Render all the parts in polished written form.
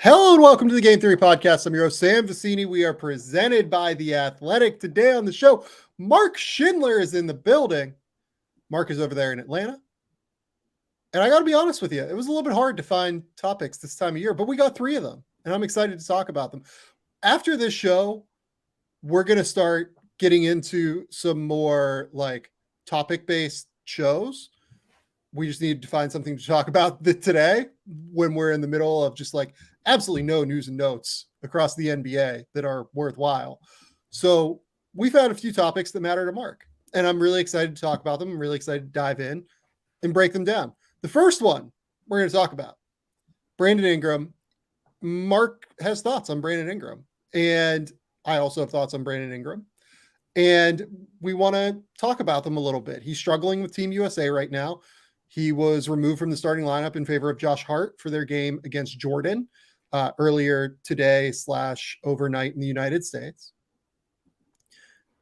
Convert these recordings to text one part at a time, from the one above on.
Hello and welcome to the Game Theory Podcast. I'm your host, Sam Vecini. We are presented by The Athletic. Today on the show, Mark Schindler is in the building. Mark is over there in Atlanta. And I got to be honest with you, it was a little bit hard to find topics this time of year, but we got 3 of them, and I'm excited to talk about them. After this show, we're going to start getting into some more like topic-based shows. We just need to find something to talk about today when we're in the middle of just like absolutely no news and notes across the NBA that are worthwhile. So we found a few topics that matter to Mark, and I'm really excited to talk about them. I'm really excited to dive in and break them down. The first one we're going to talk about, Brandon Ingram. Mark has thoughts on Brandon Ingram, and I also have thoughts on Brandon Ingram. And we want to talk about them a little bit. He's struggling with Team USA right now. He was removed from the starting lineup in favor of Josh Hart for their game against Jordan earlier today / overnight in the United States.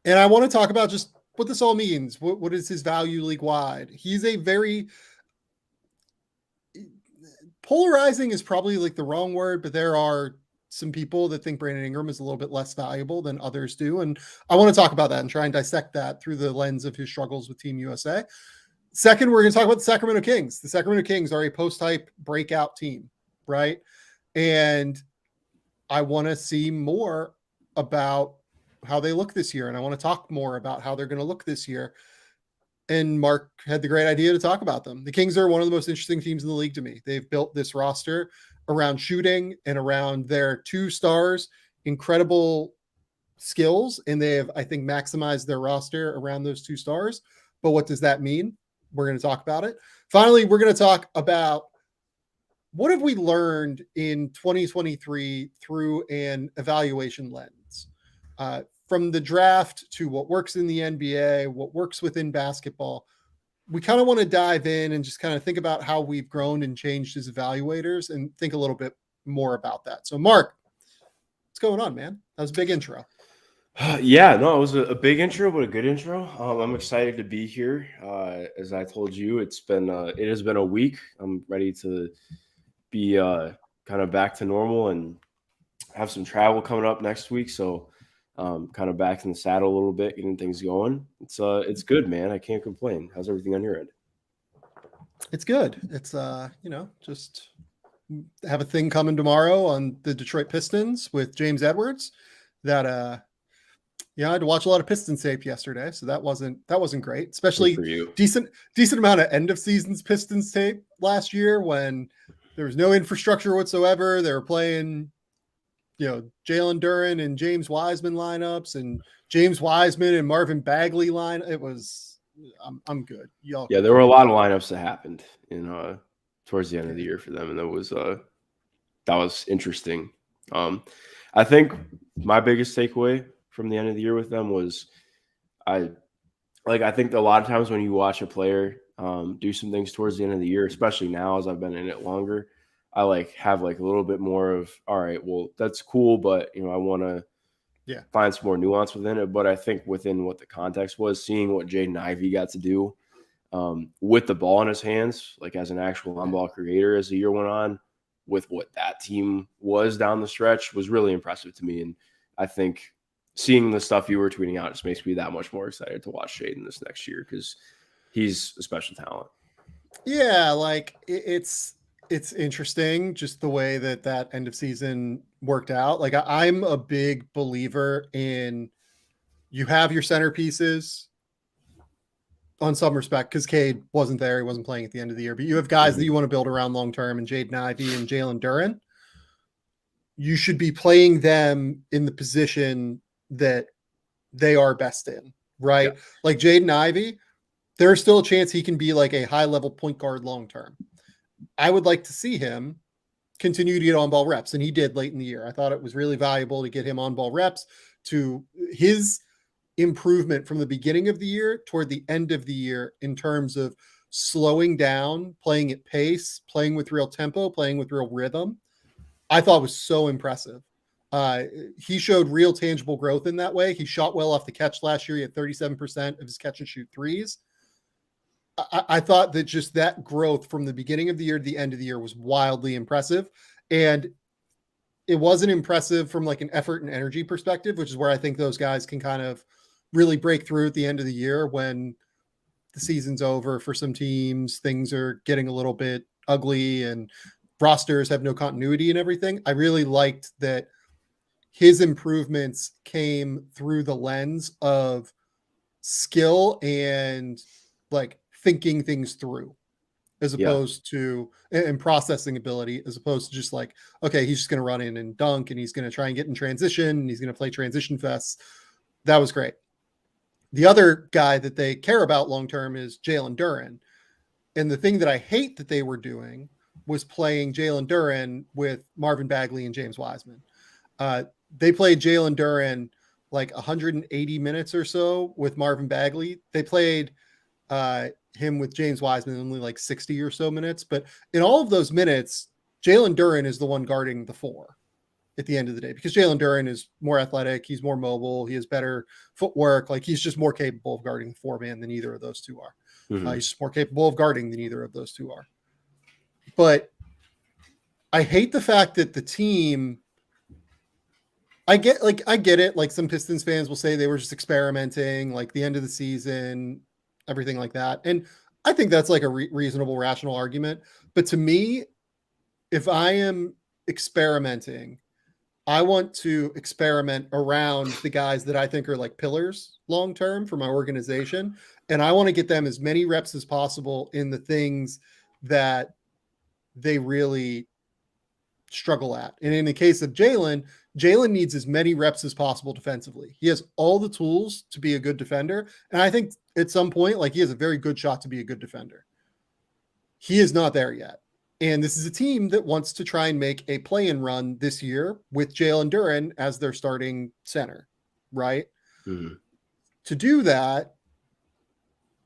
And I want to talk about just what this all means. What is his value league-wide? He's a very polarizing is probably like the wrong word, but there are some people that think Brandon Ingram is a little bit less valuable than others do. And I want to talk about that and try and dissect that through the lens of his struggles with Team USA. Second, we're going to talk about the Sacramento Kings. The Sacramento Kings are a post-hype breakout team, right? And I want to see more about how they look this year, and I want to talk more about how they're going to look this year. And Mark had the great idea to talk about them. The Kings are one of the most interesting teams in the league to me. They've built this roster around shooting and around their 2 stars, incredible skills, and they have, I think, maximized their roster around those 2 stars. But what does that mean? We're going to talk about it. Finally, we're going to talk about what have we learned in 2023 through an evaluation lens, from the draft to what works in the NBA, what works within basketball. We kind of want to dive in and just kind of think about how we've grown and changed as evaluators and think a little bit more about that. So, Mark, what's going on, man? That was a big intro. Yeah, no, it was a big intro, but a good intro. I'm excited to be here. As I told you, it has been a week. I'm ready to be kind of back to normal and have some travel coming up next week. So kind of back in the saddle a little bit, getting things going. It's good, man. I can't complain. How's everything on your end? It's good. It's just have a thing coming tomorrow on the Detroit Pistons with James Edwards that I had to watch a lot of Pistons tape yesterday, so that wasn't great. Especially decent amount of end of seasons Pistons tape last year when there was no infrastructure whatsoever. They were playing, Jalen Duren and James Wiseman lineups, and James Wiseman and Marvin Bagley line. It was, I'm good. Y'all. Yeah, there were a lot of lineups that happened towards the end of the year for them, and that was interesting. I think my biggest takeaway from the end of the year with them was I think a lot of times when you watch a player do some things towards the end of the year, especially now as I've been in it longer, I have a little bit more of, all right, well, that's cool, but I want to find some more nuance within it. But I think within what the context was, seeing what Jaden Ivey got to do with the ball in his hands, as an actual on-ball creator as the year went on, with what that team was down the stretch was really impressive to me. And I think seeing the stuff you were tweeting out just makes me that much more excited to watch Jaden this next year because he's a special talent. Yeah, it's interesting just the way that end of season worked out. I'm a big believer in you have your centerpieces on some respect because Cade wasn't there. He wasn't playing at the end of the year, but you have guys that you want to build around long-term, and Jaden Ivey and Jalen Duren. You should be playing them in the position that they are best in, right? Yeah. Like Jaden Ivey, there's still a chance he can be a high-level point guard long-term. I would like to see him continue to get on-ball reps, and he did late in the year. I thought it was really valuable to get him on-ball reps. To his improvement from the beginning of the year toward the end of the year in terms of slowing down, playing at pace, playing with real tempo, playing with real rhythm, I thought was so impressive. He showed real tangible growth in that way. He shot well off the catch last year. He had 37% of his catch and shoot threes. I thought that just that growth from the beginning of the year to the end of the year was wildly impressive. And it wasn't impressive from like an effort and energy perspective, which is where I think those guys can kind of really break through at the end of the year when the season's over for some teams, things are getting a little bit ugly and rosters have no continuity and everything. I really liked that his improvements came through the lens of skill and like thinking things through as opposed to and processing ability, as opposed to just like, okay, he's just going to run in and dunk and he's going to try and get in transition and he's going to play transition fests. That was great. The other guy that they care about long-term is Jalen Duren. And the thing that I hate that they were doing was playing Jalen Duren with Marvin Bagley and James Wiseman. They played Jalen Duren like 180 minutes or so with Marvin Bagley. They played him with James Wiseman only like 60 or so minutes. But in all of those minutes, Jalen Duren is the one guarding the four at the end of the day, because Jalen Duren is more athletic. He's more mobile. He has better footwork. Like he's just more capable of guarding the four-man than either of those two are. He's just more capable of guarding than either of those two are. But I hate the fact that the team, I get it. Like some Pistons fans will say they were just experimenting, like the end of the season, everything like that. And I think that's like a reasonable, rational argument. But to me, if I am experimenting, I want to experiment around the guys that I think are like pillars long-term for my organization. And I want to get them as many reps as possible in the things that they really struggle at. And in the case of Jalen needs as many reps as possible defensively. He has all the tools to be a good defender. And I think at some point, like he has a very good shot to be a good defender. He is not there yet. And this is a team that wants to try and make a play-in run this year with Jalen Duren as their starting center, right? Mm-hmm. To do that,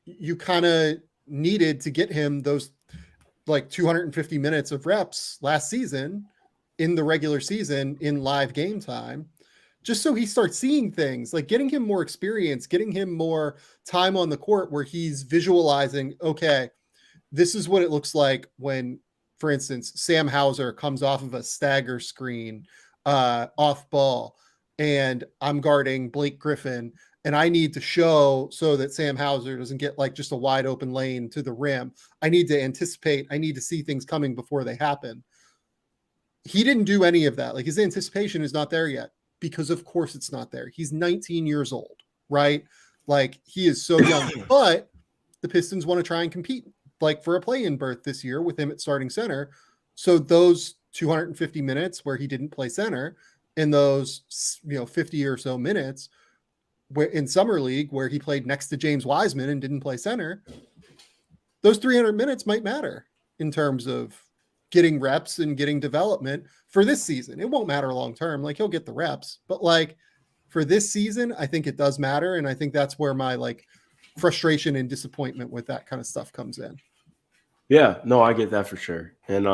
you kind of needed to get him those like 250 minutes of reps last season in the regular season in live game time, just so he starts seeing things, like getting him more experience, getting him more time on the court where he's visualizing, okay, this is what it looks like when, for instance, Sam Hauser comes off of a stagger screen off ball and I'm guarding Blake Griffin and I need to show so that Sam Hauser doesn't get like just a wide open lane to the rim. I need to anticipate. I need to see things coming before they happen. He didn't do any of that. Like his anticipation is not there yet because of course it's not there. He's 19 years old, right? Like he is so young, but the Pistons want to try and compete like for a play-in berth this year with him at starting center. So those 250 minutes where he didn't play center in those, 50 or so minutes where in summer league where he played next to James Wiseman and didn't play center, those 300 minutes might matter in terms of getting reps and getting development for this season. It won't matter long-term. Like he'll get the reps, but like for this season, I think it does matter. And I think that's where my like frustration and disappointment with that kind of stuff comes in. Yeah, no, I get that for sure. And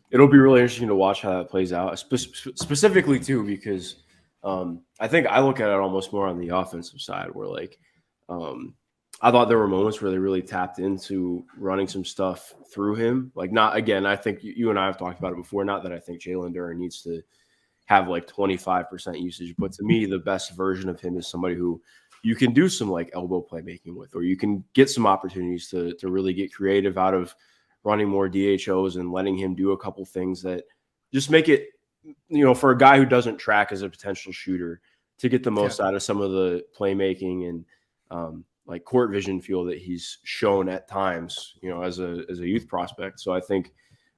it'll be really interesting to watch how that plays out, specifically too, because I think I look at it almost more on the offensive side where like I thought there were moments where they really tapped into running some stuff through him. Like not, again, I think you and I have talked about it before, not that I think Jalen Duren needs to have like 25% usage, but to me, the best version of him is somebody who you can do some like elbow playmaking with, or you can get some opportunities to really get creative out of running more DHOs and letting him do a couple things that just make it, for a guy who doesn't track as a potential shooter to get the most out of some of the playmaking and like court vision feel that he's shown at times, as a youth prospect. So I think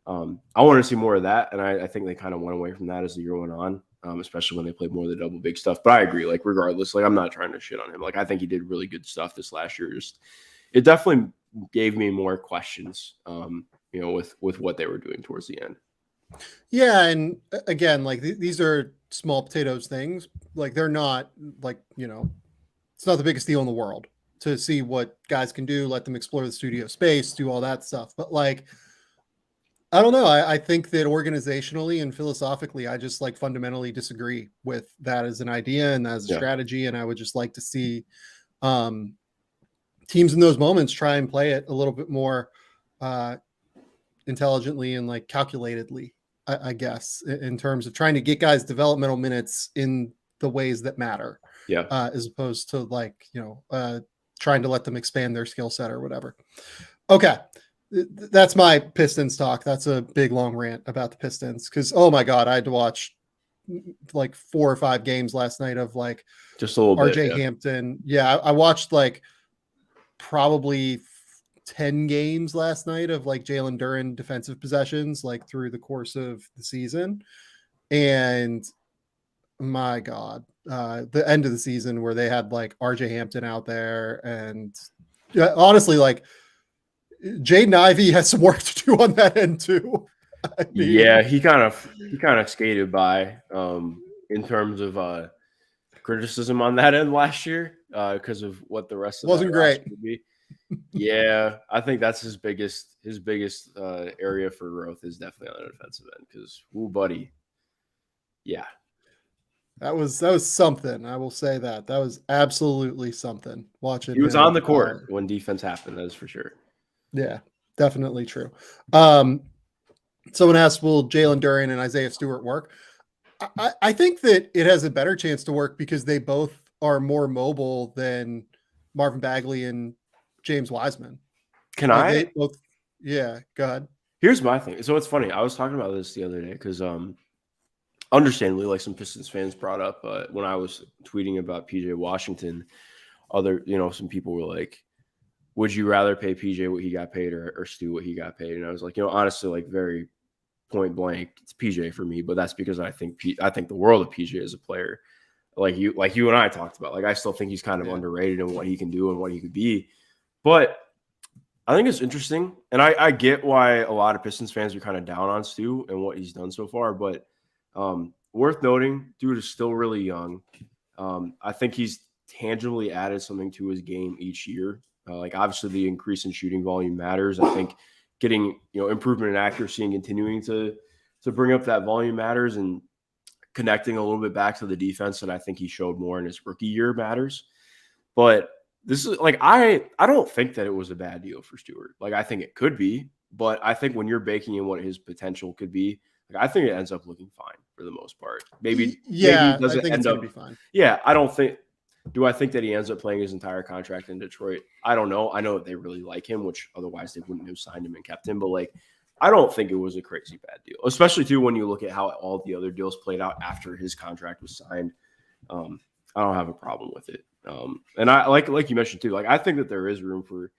I want to see more of that. And I think they kind of went away from that as the year went on. Especially when they played more of the double big stuff. But I agree, like regardless, like I'm not trying to shit on him. Like I think he did really good stuff this last year. Just it definitely gave me more questions, with what they were doing towards the end. Yeah, and again, like these are small potatoes things. Like they're not like, it's not the biggest deal in the world to see what guys can do, let them explore the studio space, do all that stuff. But like I don't know. I think that organizationally and philosophically, I just like fundamentally disagree with that as an idea and as a strategy. And I would just like to see teams in those moments try and play it a little bit more intelligently and like calculatedly. I guess, in terms of trying to get guys developmental minutes in the ways that matter. Yeah. As opposed to like, trying to let them expand their skill set or whatever. Okay. That's my Pistons talk. That's a big long rant about the Pistons. Cause oh my God, I had to watch like 4 or 5 games last night of like just a little RJ bit, Hampton. Yeah. I watched like probably 10 games last night of like Jalen Duren defensive possessions, like through the course of the season. And my God, the end of the season where they had like RJ Hampton out there. And honestly, like Jaden Ivey has some work to do on that end too. I mean, yeah, he kind of skated by in terms of criticism on that end last year because of what the rest of wasn't great would be. Yeah, I think that's his biggest area for growth is definitely on the defensive end because, ooh, buddy, yeah, that was something. I will say that was absolutely something. Watching he was him, on the court when defense happened. That is for sure. Yeah, definitely true. Someone asked, will Jalen Duren and Isaiah Stewart work? I think that it has a better chance to work because they both are more mobile than Marvin Bagley and James Wiseman. Can I? Both, yeah, go ahead. Here's my thing. So it's funny. I was talking about this the other day because understandably, like some Pistons fans brought up when I was tweeting about PJ Washington, some people were like, would you rather pay PJ what he got paid or Stu what he got paid? And I was like, honestly, like very point blank, it's PJ for me, but that's because I think the world of PJ as a player. Like you and I talked about, like I still think he's kind of underrated in what he can do and what he could be. But I think it's interesting, and I get why a lot of Pistons fans are kind of down on Stu and what he's done so far. But worth noting, dude is still really young. I think he's tangibly added something to his game each year. Like obviously the increase in shooting volume matters. I think getting improvement in accuracy and continuing to bring up that volume matters, and connecting a little bit back to the defense that I think he showed more in his rookie year matters. But this is like I don't think that it was a bad deal for Stewart. Like I think it could be, but I think when you're baking in what his potential could be, like I think it ends up looking fine for the most part. Maybe it doesn't end up be fine. Yeah, I don't think. Do I think that he ends up playing his entire contract in Detroit? I don't know. I know that they really like him, which otherwise they wouldn't have signed him and kept him. But like, I don't think it was a crazy bad deal, especially too when you look at how all the other deals played out after his contract was signed. I don't have a problem with it. And I like you mentioned too. Like I think that there is room for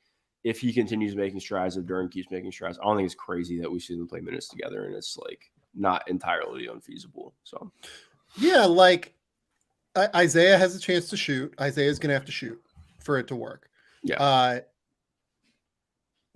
if he continues making strides, if Duren keeps making strides. I don't think it's crazy that we see them play minutes together, and it's like not entirely unfeasible. So yeah, like. Isaiah has a chance to shoot. Isaiah's going to have to shoot for it to work. Yeah.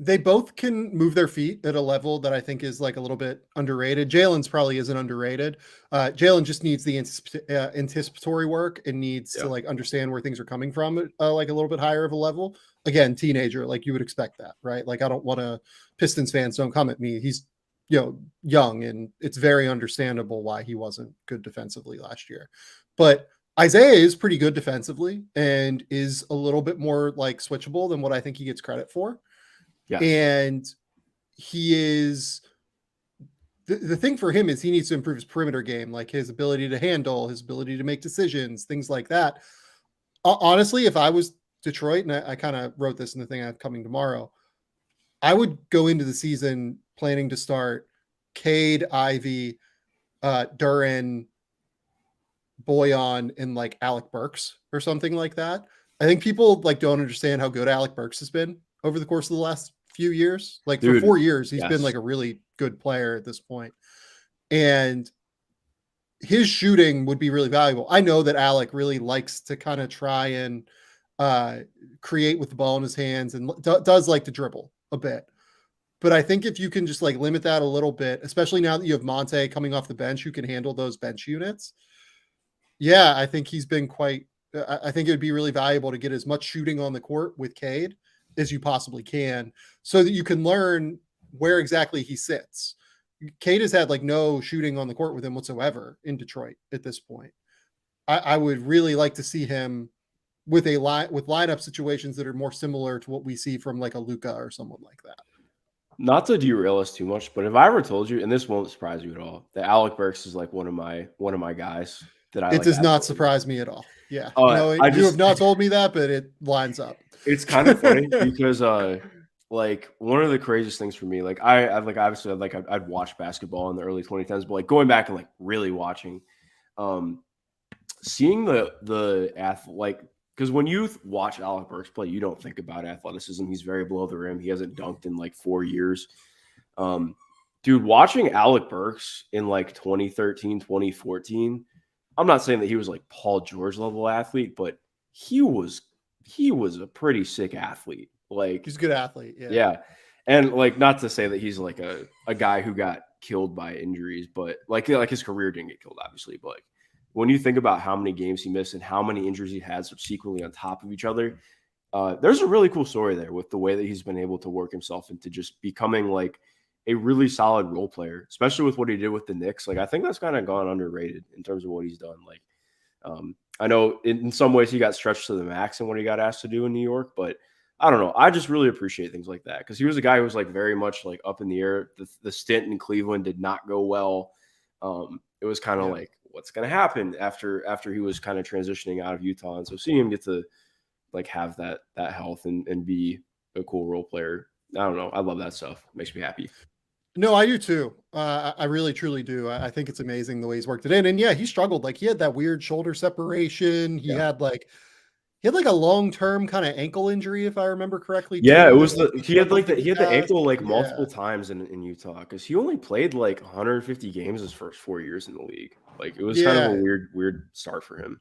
They both can move their feet at a level that I think is like a little bit underrated. Jalen's probably isn't underrated. Jalen just needs the anticipatory work and needs to like understand where things are coming from like a little bit higher of a level. Again, teenager, like you would expect that, right? Like I don't want to Pistons fans don't come at me. He's young, and it's very understandable why he wasn't good defensively last year. But Isaiah is pretty good defensively and is a little bit more like switchable than what I think he gets credit for. Yeah. And he is the thing for him is he needs to improve his perimeter game, like his ability to handle, his ability to make decisions, things like that. Honestly, if I was Detroit, and I kind of wrote this in the thing I have coming tomorrow, I would go into the season planning to start Cade, Ivy, Duren, Boyan, and like Alec Burks or something like that. I think people like don't understand how good Alec Burks has been over the course of the last few years. Like for 4 years, he's been like a really good player at this point. And his shooting would be really valuable. I know that Alec really likes to kind of try and create with the ball in his hands and does like to dribble a bit. But I think if you can just like limit that a little bit, especially now that you have Monte coming off the bench who can handle those bench units. Yeah, I think he's been I think it would be really valuable to get as much shooting on the court with Cade as you possibly can so that you can learn where exactly he sits. Cade has had like no shooting on the court with him whatsoever in Detroit at this point. I would really like to see him with lineup situations that are more similar to what we see from like a Luka or someone like that. Not to derail us too much, but if I ever told you, and this won't surprise you at all, that Alec Burks is like one of my guys that I It like. does not Absolutely love. surprise me at all. Yeah. No, I you have just not told me that, but it lines up. it's kind of funny because like one of the craziest things for me, like I like obviously like I'd watch basketball in the early 2010s, but like going back and like really watching, um, seeing the like because when you watch Alec Burks play, you don't think about athleticism. He's very below the rim. He hasn't dunked in like 4 years. Dude, watching Alec Burks in like 2013, 2014, I'm not saying that he was like Paul George level athlete, but he was a pretty sick athlete. Like, He's a good athlete. Yeah. yeah. And like not to say that he's like a guy who got killed by injuries, but like his career didn't get killed, obviously. But like when you think about how many games he missed and how many injuries he had subsequently on top of each other, there's a really cool story there with the way that he's been able to work himself into just becoming like a really solid role player, especially with what he did with the Knicks. Like I think that's kind of gone underrated in terms of what he's done. Like I know in some ways he got stretched to the max in what he got asked to do in New York, but I don't know. I just really appreciate things like that because he was a guy who was like very much like up in the air. The stint in Cleveland did not go well. It was kind of like what's going to happen after he was kind of transitioning out of Utah, and so seeing him get to like have that health and be a cool role player. I don't know. I love that stuff. It makes me happy. No, I do too. I really, truly do. I think it's amazing the way he's worked it in. And yeah, he struggled. Like he had that weird shoulder separation. He had like a long-term kind of ankle injury, if I remember correctly. Yeah, too, it was that, he had the ankle like Yeah. multiple times in Utah because he only played like 150 games his first 4 years in the league. Like it was kind of a weird start for him.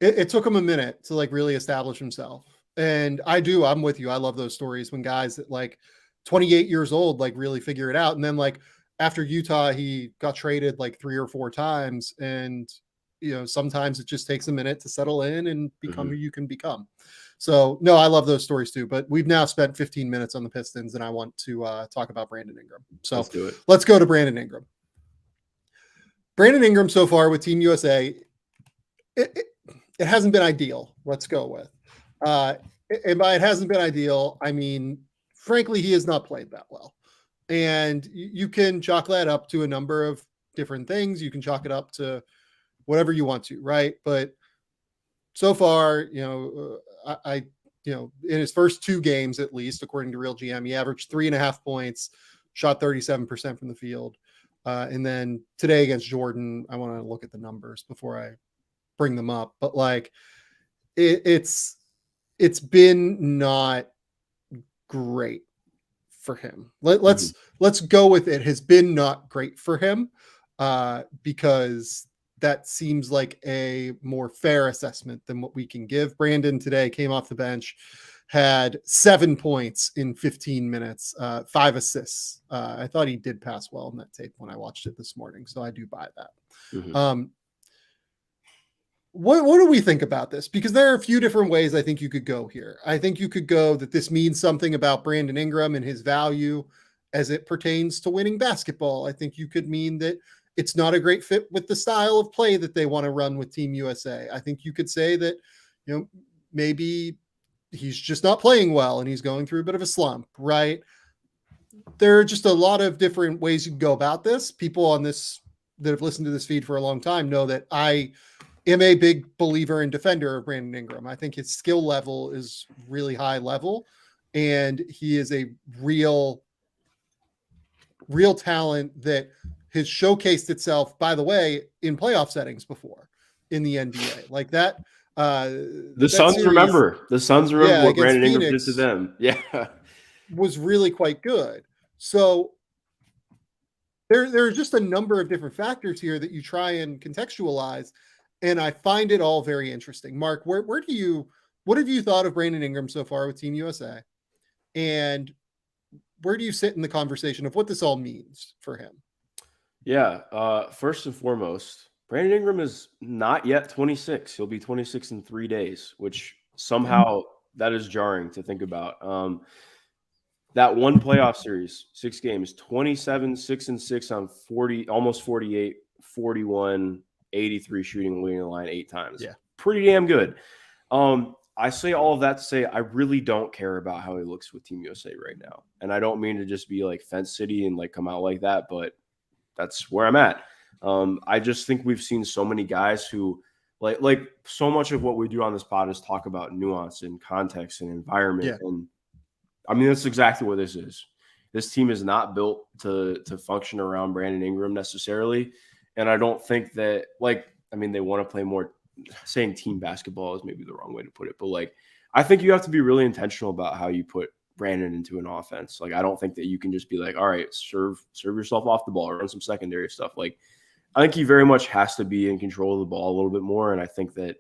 It took him a minute to like really establish himself. And I'm with you. I love those stories when guys that like 28 years old like really figure it out. And then like after Utah, he got traded like 3 or 4 times. And sometimes it just takes a minute to settle in and become who you can become. So no, I love those stories too. But we've now spent 15 minutes on the Pistons, and I want to talk about Brandon Ingram. So let's go to Brandon Ingram. Brandon Ingram so far with Team USA, it hasn't been ideal. Let's go with. And by it hasn't been ideal, I mean, frankly, he has not played that well. And you can chalk that up to a number of different things. You can chalk it up to whatever you want to, right? But so far, in his first 2 games, at least, according to Real GM, he averaged 3.5 points, shot 37% from the field. And then today against Jordan, I want to look at the numbers before I bring them up, but like it's been not great for him. Let's go with it has been not great for him because that seems like a more fair assessment than what we can give. Brandon today came off the bench, had 7 points in 15 minutes, 5 assists. I thought he did pass well in that tape when I watched it this morning, so I do buy that. What do we think about this? Because there are a few different ways I think you could go here. I think you could go that this means something about Brandon Ingram and his value as it pertains to winning basketball. I think you could mean that it's not a great fit with the style of play that they want to run with Team USA. I think you could say that, maybe he's just not playing well and he's going through a bit of a slump, right? There are just a lot of different ways you can go about this. People on this that have listened to this feed for a long time know that I am a big believer and defender of Brandon Ingram. I think his skill level is really high level, and he is a real talent that has showcased itself, by the way, in playoff settings before in the NBA. Like that. The Suns remember what Brandon Ingram did to them. Yeah. Was really quite good. So there are just a number of different factors here that you try and contextualize. And I find it all very interesting. Mark, what have you thought of Brandon Ingram so far with Team USA? And where do you sit in the conversation of what this all means for him? Yeah. First and foremost, Brandon Ingram is not yet 26. He'll be 26 in 3 days, which somehow that is jarring to think about. That one playoff series, 6 games, 27, 6-6 on 40, almost 48, 41, 83 shooting, leading the line 8 times. Yeah. Pretty damn good. I say all of that to say I really don't care about how he looks with Team USA right now. And I don't mean to just be like fence city and like come out like that, but that's where I'm at. I just think we've seen so many guys who like so much of what we do on this pod is talk about nuance and context and environment. Yeah. And I mean, that's exactly what this is. This team is not built to function around Brandon Ingram necessarily. And I don't think that they want to play more. Saying team basketball is maybe the wrong way to put it, but like I think you have to be really intentional about how you put Brandon into an offense. Like I don't think that you can just be like, all right, serve yourself off the ball or run some secondary stuff. Like I think he very much has to be in control of the ball a little bit more. And I think that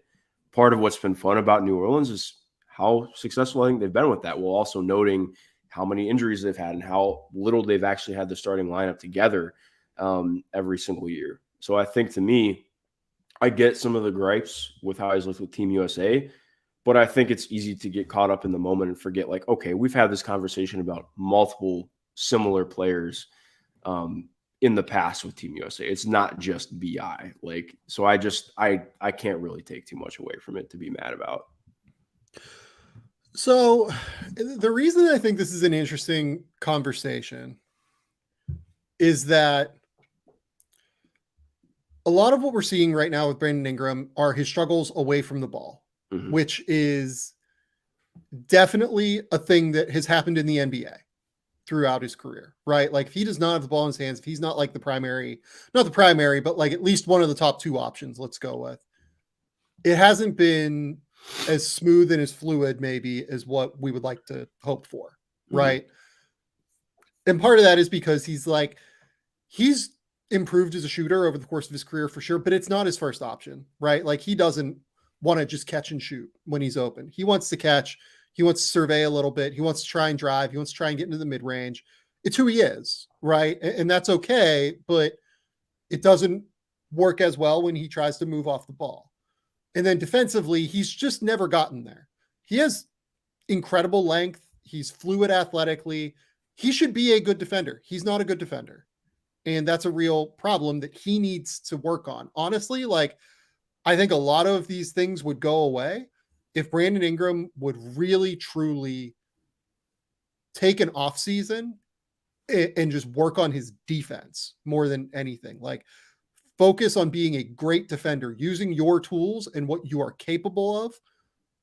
part of what's been fun about New Orleans is how successful I think they've been with that, while also noting how many injuries they've had and how little they've actually had the starting lineup together every single year. So I think to me, I get some of the gripes with how he's looked with Team USA, but I think it's easy to get caught up in the moment and forget, like, okay, we've had this conversation about multiple similar players in the past with Team USA. It's not just BI. Like, so I can't really take too much away from it to be mad about. So the reason I think this is an interesting conversation is that a lot of what we're seeing right now with Brandon Ingram are his struggles away from the ball, which is definitely a thing that has happened in the NBA throughout his career, right? Like if he does not have the ball in his hands, if he's not like not the primary, but like at least one of the top two options, let's go with, it hasn't been as smooth and as fluid maybe as what we would like to hope for, right? And part of that is because he's improved as a shooter over the course of his career for sure, but it's not his first option, right? Like he doesn't want to just catch and shoot when he's open. He wants to catch, he wants to survey a little bit. He wants to try and drive. He wants to try and get into the mid range. It's who he is, right? And that's okay, but it doesn't work as well when he tries to move off the ball. And then defensively, he's just never gotten there. He has incredible length. He's fluid athletically. He should be a good defender. He's not a good defender. And that's a real problem that he needs to work on. Honestly, like I think a lot of these things would go away if Brandon Ingram would really, truly take an off season and just work on his defense more than anything. Like focus on being a great defender, using your tools and what you are capable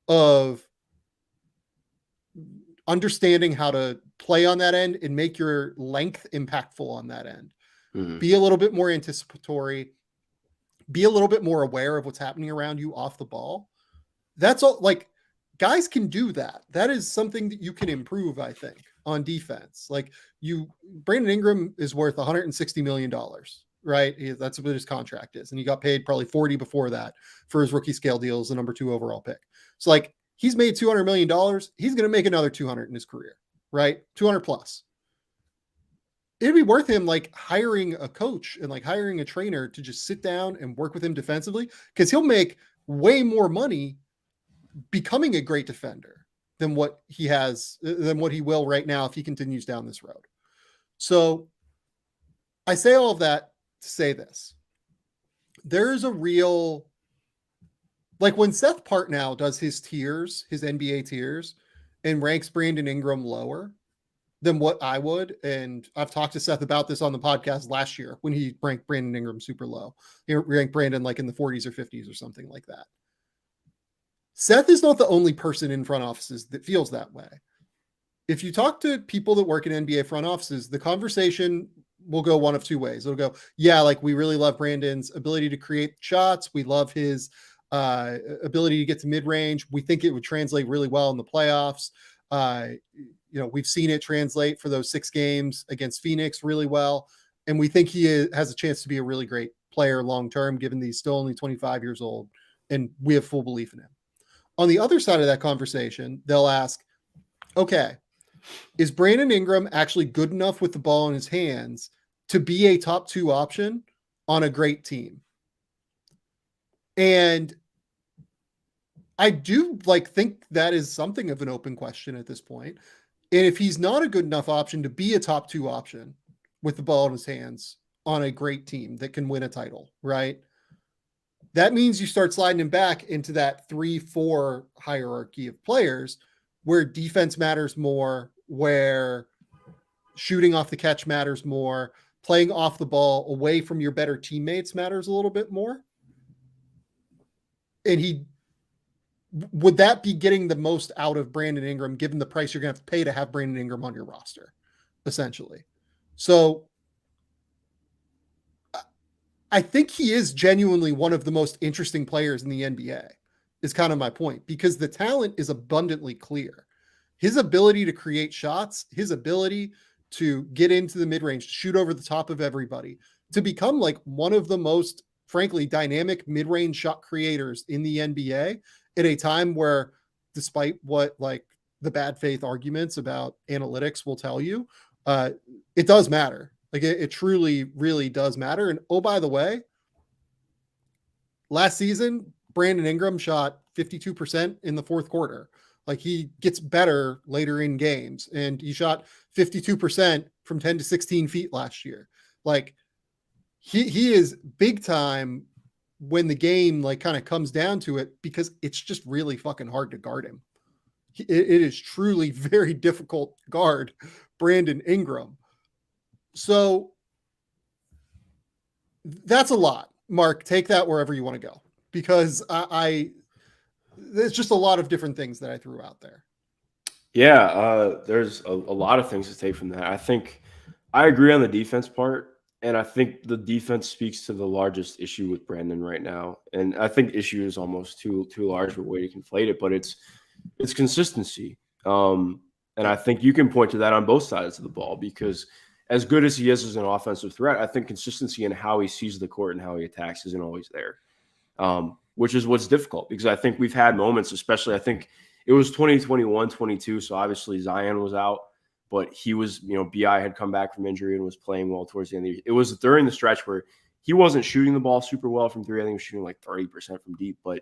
of understanding how to play on that end and make your length impactful on that end. Be a little bit more anticipatory, be a little bit more aware of what's happening around you off the ball. That's all. Like guys can do that. That is something that you can improve, I think, on defense. Like Brandon Ingram is worth $160 million, right? That's what his contract is. And he got paid probably 40 before that for his rookie scale deal as the number 2 overall pick. So like he's made $200 million. He's going to make another 200 in his career, right? 200 plus. It'd be worth him like hiring a coach and like hiring a trainer to just sit down and work with him defensively, because he'll make way more money becoming a great defender than what he will right now if he continues down this road. So I say all of that to say this. There's a real, like when Seth Partnow does his tiers, his NBA tiers, and ranks Brandon Ingram lower than what I would. And I've talked to Seth about this on the podcast last year when he ranked Brandon Ingram super low. He ranked Brandon like in the 40s or 50s or something like that. Seth is not the only person in front offices that feels that way. If you talk to people that work in NBA front offices, the conversation will go one of two ways. It'll go, yeah, like we really love Brandon's ability to create shots. We love his ability to get to mid-range. We think it would translate really well in the playoffs. We've seen it translate for those 6 games against Phoenix really well. And we think he has a chance to be a really great player long-term, given that he's still only 25 years old. And we have full belief in him. On the other side of that conversation, they'll ask, okay, is Brandon Ingram actually good enough with the ball in his hands to be a top 2 option on a great team? And I do think that is something of an open question at this point. And if he's not a good enough option to be a top 2 option with the ball in his hands on a great team that can win a title, right? that means you start sliding him back into that 3-4 hierarchy of players where defense matters more, where shooting off the catch matters more, playing off the ball away from your better teammates matters a little bit more. And would that be getting the most out of Brandon Ingram, given the price you're going to have to pay to have Brandon Ingram on your roster, essentially? So I think he is genuinely one of the most interesting players in the NBA, is kind of my point, because the talent is abundantly clear. His ability to create shots, his ability to get into the mid-range, to shoot over the top of everybody, to become like one of the most, frankly, dynamic mid-range shot creators in the NBA at a time where, despite what like the bad faith arguments about analytics will tell you, it does matter. Like it truly, really does matter. And oh, by the way, last season, Brandon Ingram shot 52% in the fourth quarter. Like he gets better later in games, and he shot 52% from 10 to 16 feet last year. Like he is big time when the game like kind of comes down to it, because it's just really fucking hard to guard him. It is truly very difficult to guard Brandon Ingram. So that's a lot. Mark, take that wherever you want to go, because there's just a lot of different things that I threw out there. Yeah, there's a lot of things to take from that. I think I agree on the defense part, and I think the defense speaks to the largest issue with Brandon right now. And I think issue is almost too large of a way to conflate it, but it's consistency. And I think you can point to that on both sides of the ball, because as good as he is as an offensive threat, I think consistency in how he sees the court and how he attacks isn't always there, which is what's difficult, because I think we've had moments, especially I think it was 2021, 22. So obviously Zion was out, but he was, BI had come back from injury and was playing well towards the end of the year. It was during the stretch where he wasn't shooting the ball super well from three. I think he was shooting like 30% from deep, but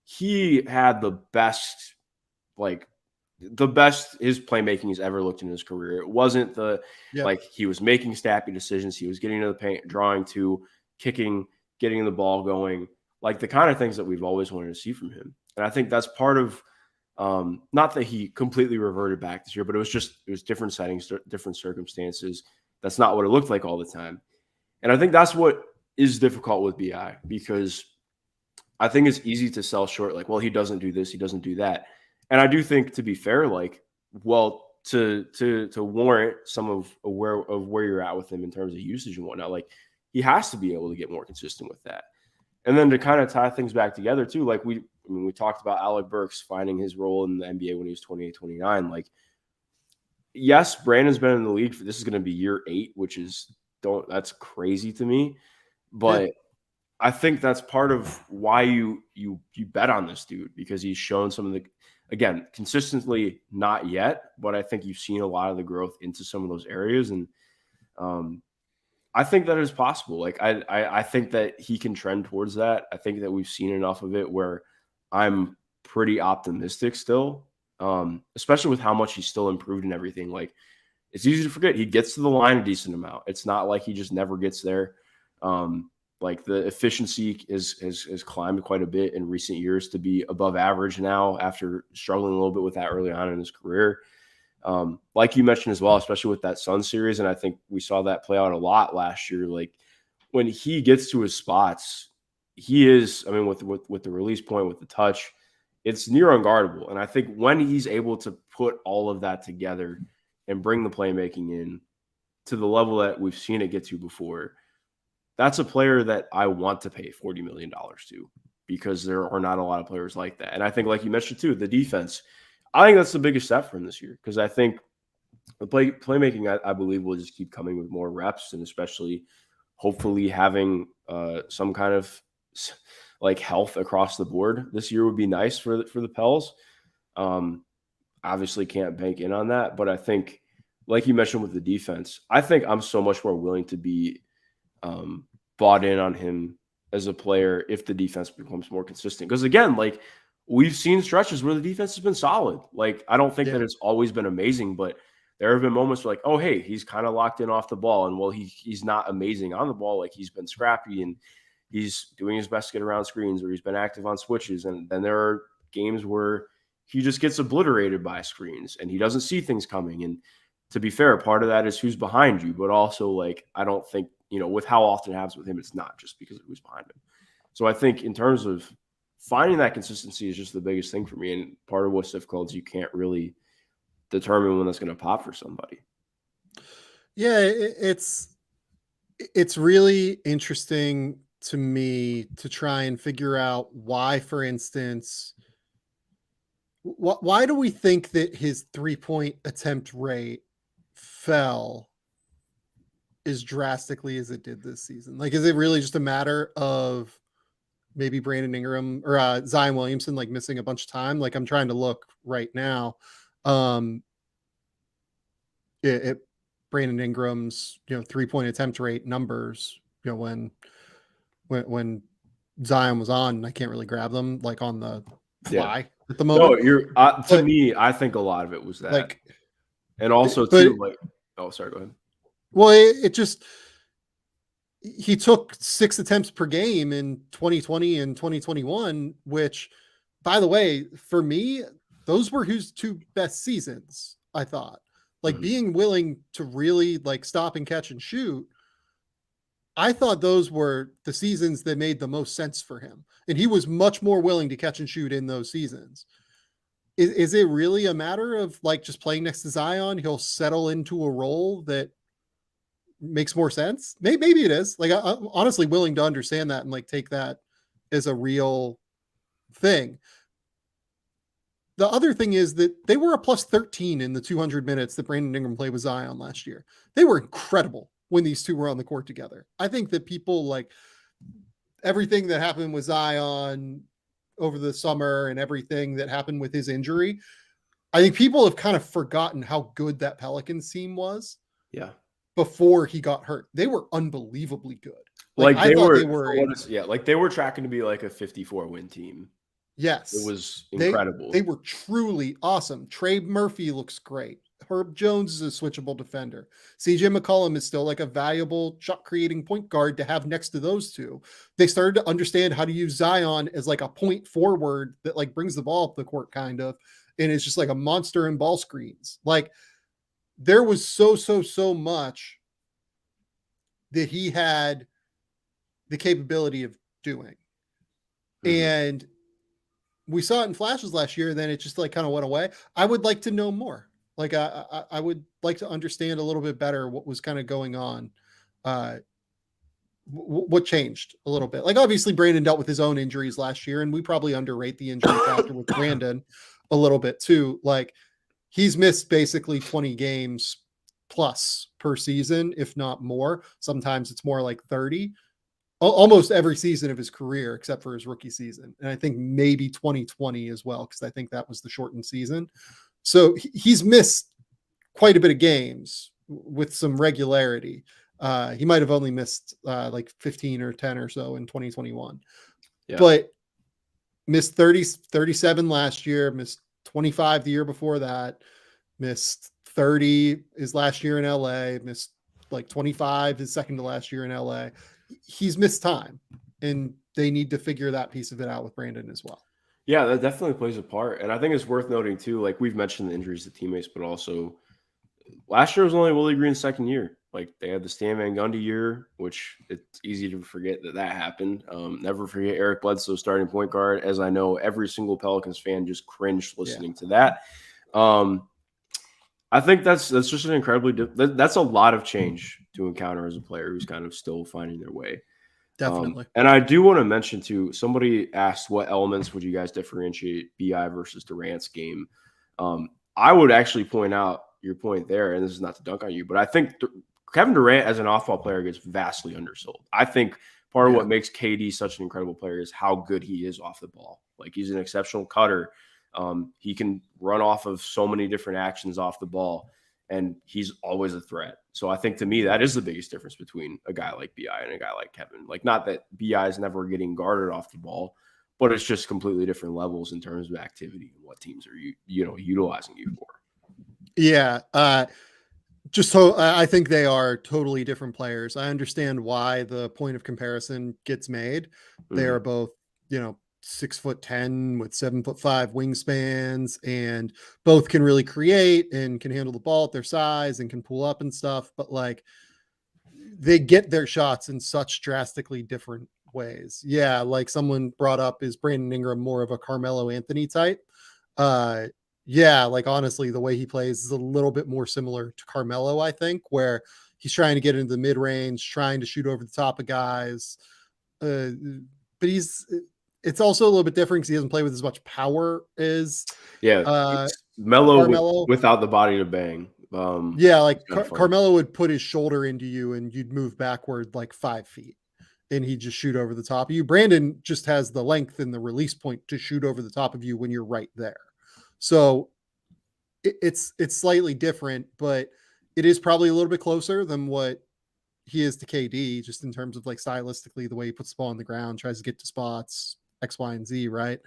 he had the best his playmaking he's ever looked in his career. It wasn't like he was making snappy decisions. He was getting into the paint, drawing to, kicking, getting the ball going, like the kind of things that we've always wanted to see from him. And I think that's part of, not that he completely reverted back this year, but it was different settings, different circumstances. That's not what it looked like all the time. And I think that's what is difficult with BI, because I think it's easy to sell short, like, well, he doesn't do this, he doesn't do that. And I do think, to be fair, like, well, to warrant some of where you're at with him in terms of usage and whatnot, like, he has to be able to get more consistent with that. And then to kind of tie things back together too, like we talked about Alec Burks finding his role in the NBA when he was 28, 29. Like, yes, Brandon's been in the league this is going to be year 8, which is that's crazy to me. But I think that's part of why you bet on this dude, because he's shown some of the, again, consistently not yet, but I think you've seen a lot of the growth into some of those areas. And I think that is possible. Like, I think that he can trend towards that. I think that we've seen enough of it where I'm pretty optimistic still, especially with how much he's still improved and everything. Like, it's easy to forget he gets to the line a decent amount. It's not like he just never gets there. Like, the efficiency has climbed quite a bit in recent years to be above average now, after struggling a little bit with that early on in his career. Like you mentioned as well, especially with that Sun series, and I think we saw that play out a lot last year. Like, when he gets to his spots, he is, I mean, with the release point, with the touch, it's near unguardable. And I think when he's able to put all of that together and bring the playmaking in to the level that we've seen it get to before, that's a player that I want to pay $40 million to, because there are not a lot of players like that. And I think, like you mentioned too, the defense, I think that's the biggest step for him this year, because I think the playmaking, I believe, will just keep coming with more reps, and especially hopefully having some kind of like health across the board this year would be nice for the Pels. Obviously can't bank in on that, but I think, like you mentioned with the defense, I think I'm so much more willing to be bought in on him as a player if the defense becomes more consistent. Because again, like, we've seen stretches where the defense has been solid. Like, I don't think that it's always been amazing, but there have been moments where, like, oh, hey, he's kind of locked in off the ball, and well, he's not amazing on the ball. Like, he's been scrappy and he's doing his best to get around screens, or he's been active on switches. And then there are games where he just gets obliterated by screens and he doesn't see things coming. And to be fair, part of that is who's behind you, but also like, I don't think, with how often it happens with him, it's not just because of who's behind him. So I think in terms of finding that consistency is just the biggest thing for me. And part of what's difficult is you can't really determine when that's going to pop for somebody. Yeah, it's really interesting to me to try and figure out why, for instance, why do we think that his 3-point attempt rate fell as drastically as it did this season? Like, is it really just a matter of maybe Brandon Ingram or Zion Williamson like missing a bunch of time? Like, I'm trying to look right now. Brandon Ingram's 3-point attempt rate numbers, when Zion was on, I can't really grab them like on the fly at the moment. No, to me, I think a lot of it was that. Like, and also too, like, oh, sorry, go ahead. Well, he took 6 attempts per game in 2020 and 2021, which, by the way, for me, those were his 2 best seasons, I thought. Like, being willing to really like stop and catch and shoot, I thought those were the seasons that made the most sense for him. And he was much more willing to catch and shoot in those seasons. Is it really a matter of like just playing next to Zion? He'll settle into a role that makes more sense. Maybe it is. Like, I'm honestly willing to understand that and like take that as a real thing. The other thing is that they were a plus 13 in the 200 minutes that Brandon Ingram played with Zion last year. They were incredible when these two were on the court together. I think that people like everything that happened with Zion over the summer and everything that happened with his injury, I think people have kind of forgotten how good that Pelicans team was. Yeah. Before he got hurt. They were unbelievably good. Like they were tracking to be like a 54 win team. Yes. It was incredible. They were truly awesome. Trey Murphy looks great. Herb Jones is a switchable defender. CJ McCollum is still like a valuable shot creating point guard to have next to those two. They started to understand how to use Zion as like a point forward that like brings the ball up the court kind of, and it's just like a monster in ball screens. Like, there was so much that he had the capability of doing. And we saw it in flashes last year, and then it just like kind of went away. I would like to know more. Like, I would like to understand a little bit better what was kind of going on. What changed a little bit. Like, obviously Brandon dealt with his own injuries last year, and we probably underrate the injury factor with Brandon a little bit too. Like, he's missed basically 20 games plus per season, if not more. Sometimes it's more like 30. Almost every season of his career, except for his rookie season. And I think maybe 2020 as well, because I think that was the shortened season. So he's missed quite a bit of games with some regularity. He might have only missed like 15 or 10 or so in 2021. Yeah. But missed 37 last year, missed 25 the year before that, missed 30 his last year in LA, missed like 25 his second to last year in LA. He's missed time, and they need to figure that piece of it out with Brandon as well. Yeah, that definitely plays a part. And I think it's worth noting too, like we've mentioned the injuries to teammates, but also last year was only Willie Green's second year. Like, they had the Stan Van Gundy year, which it's easy to forget that happened. Never forget Eric Bledsoe starting point guard, as I know every single Pelicans fan just cringed listening to that. I think that's just an incredibly that's a lot of change to encounter as a player who's kind of still finding their way. Definitely. And I do want to mention too, somebody asked what elements would you guys differentiate BI versus Durant's game. I would actually point out your point there, and this is not to dunk on you, but I think Kevin Durant as an off-ball player gets vastly undersold. I think part of what makes KD such an incredible player is how good he is off the ball. Like, he's an exceptional cutter. He can run off of so many different actions off the ball, and he's always a threat. So I think, to me, that is the biggest difference between a guy like BI and a guy like Kevin. Like, not that BI is never getting guarded off the ball, but it's just completely different levels in terms of activity and what teams are utilizing you for. Yeah. I think they are totally different players. I understand why the point of comparison gets made. They are both, 6'10" with 7'5" wingspans, and both can really create and can handle the ball at their size and can pull up and stuff. But like, they get their shots in such drastically different ways. Yeah, like someone brought up, is Brandon Ingram more of a Carmelo Anthony type? Yeah, like honestly, the way he plays is a little bit more similar to Carmelo, I think, where he's trying to get into the mid range, trying to shoot over the top of guys. But it's also a little bit different because he doesn't play with as much power as it's mellow Carmelo. without the body to bang. Yeah, like Carmelo would put his shoulder into you and you'd move backward like 5 feet and he'd just shoot over the top of you. Brandon just has the length and the release point to shoot over the top of you when you're right there. So it's slightly different, but it is probably a little bit closer than what he is to KD, just in terms of like stylistically, the way he puts the ball on the ground, tries to get to spots, X, Y, and Z, right?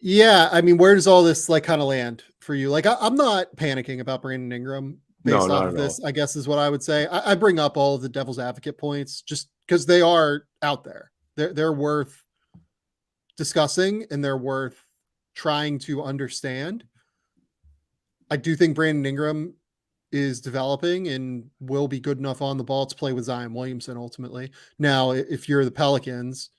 Yeah, I mean, where does all this like kind of land for you? Like, I'm not panicking about Brandon Ingram based off of this, I guess is what I would say. I bring up all of the devil's advocate points just because they are out there. They're worth discussing and they're worth trying to understand. I do think Brandon Ingram is developing and will be good enough on the ball to play with Zion Williamson ultimately. Now, if you're the Pelicans,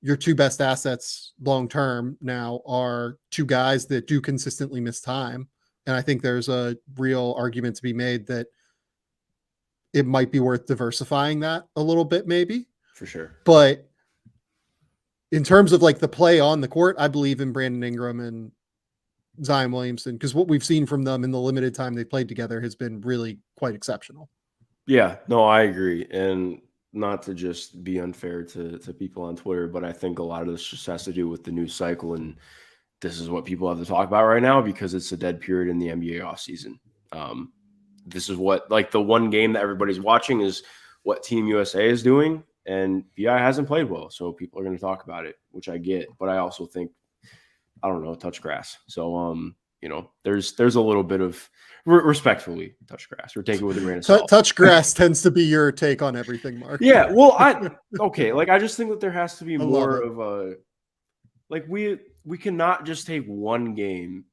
your two best assets long-term now are two guys that do consistently miss time. And I think there's a real argument to be made that it might be worth diversifying that a little bit, maybe. For sure. But in terms of like the play on the court, I believe in Brandon Ingram and Zion Williamson, because what we've seen from them in the limited time they played together has been really quite exceptional. Yeah, no, I agree. And not to just be unfair to people on Twitter, but I think a lot of this just has to do with the news cycle. And this is what people have to talk about right now because it's a dead period in the NBA offseason. This is what, like, the one game that everybody's watching is what Team USA is doing. And BI hasn't played well. So people are going to talk about it, which I get. But I also think, I don't know, touch grass. So, there's a little bit of respectfully touch grass. We're taking it with a grain of salt. Touch grass tends to be your take on everything, Mark. Yeah, well, I just think that there has to be more of a, like, we cannot just take one game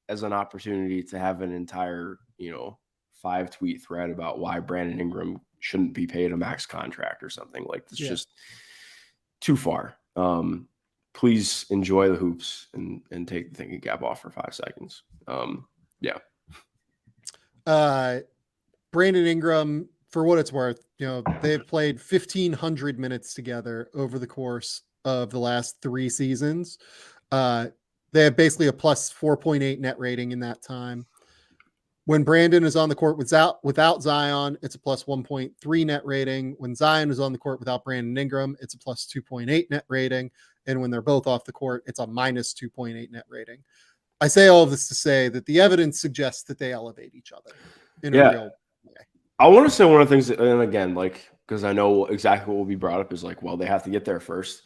as an opportunity to have an entire 5-tweet thread about why Brandon Ingram shouldn't be paid a max contract or something. Like, it's just too far. Please enjoy the hoops and take the thinking cap off for 5 seconds. Brandon Ingram, for what it's worth, they've played 1,500 minutes together over the course of the last 3 seasons. They have basically a plus 4.8 net rating in that time. When Brandon is on the court without Zion, it's a plus 1.3 net rating. When Zion is on the court without Brandon Ingram, it's a plus 2.8 net rating. And when they're both off the court, it's a minus 2.8 net rating. I say all of this to say that the evidence suggests that they elevate each other in a real way. I want to say one of the things, and again, like, because I know exactly what will be brought up is like, well, they have to get there first.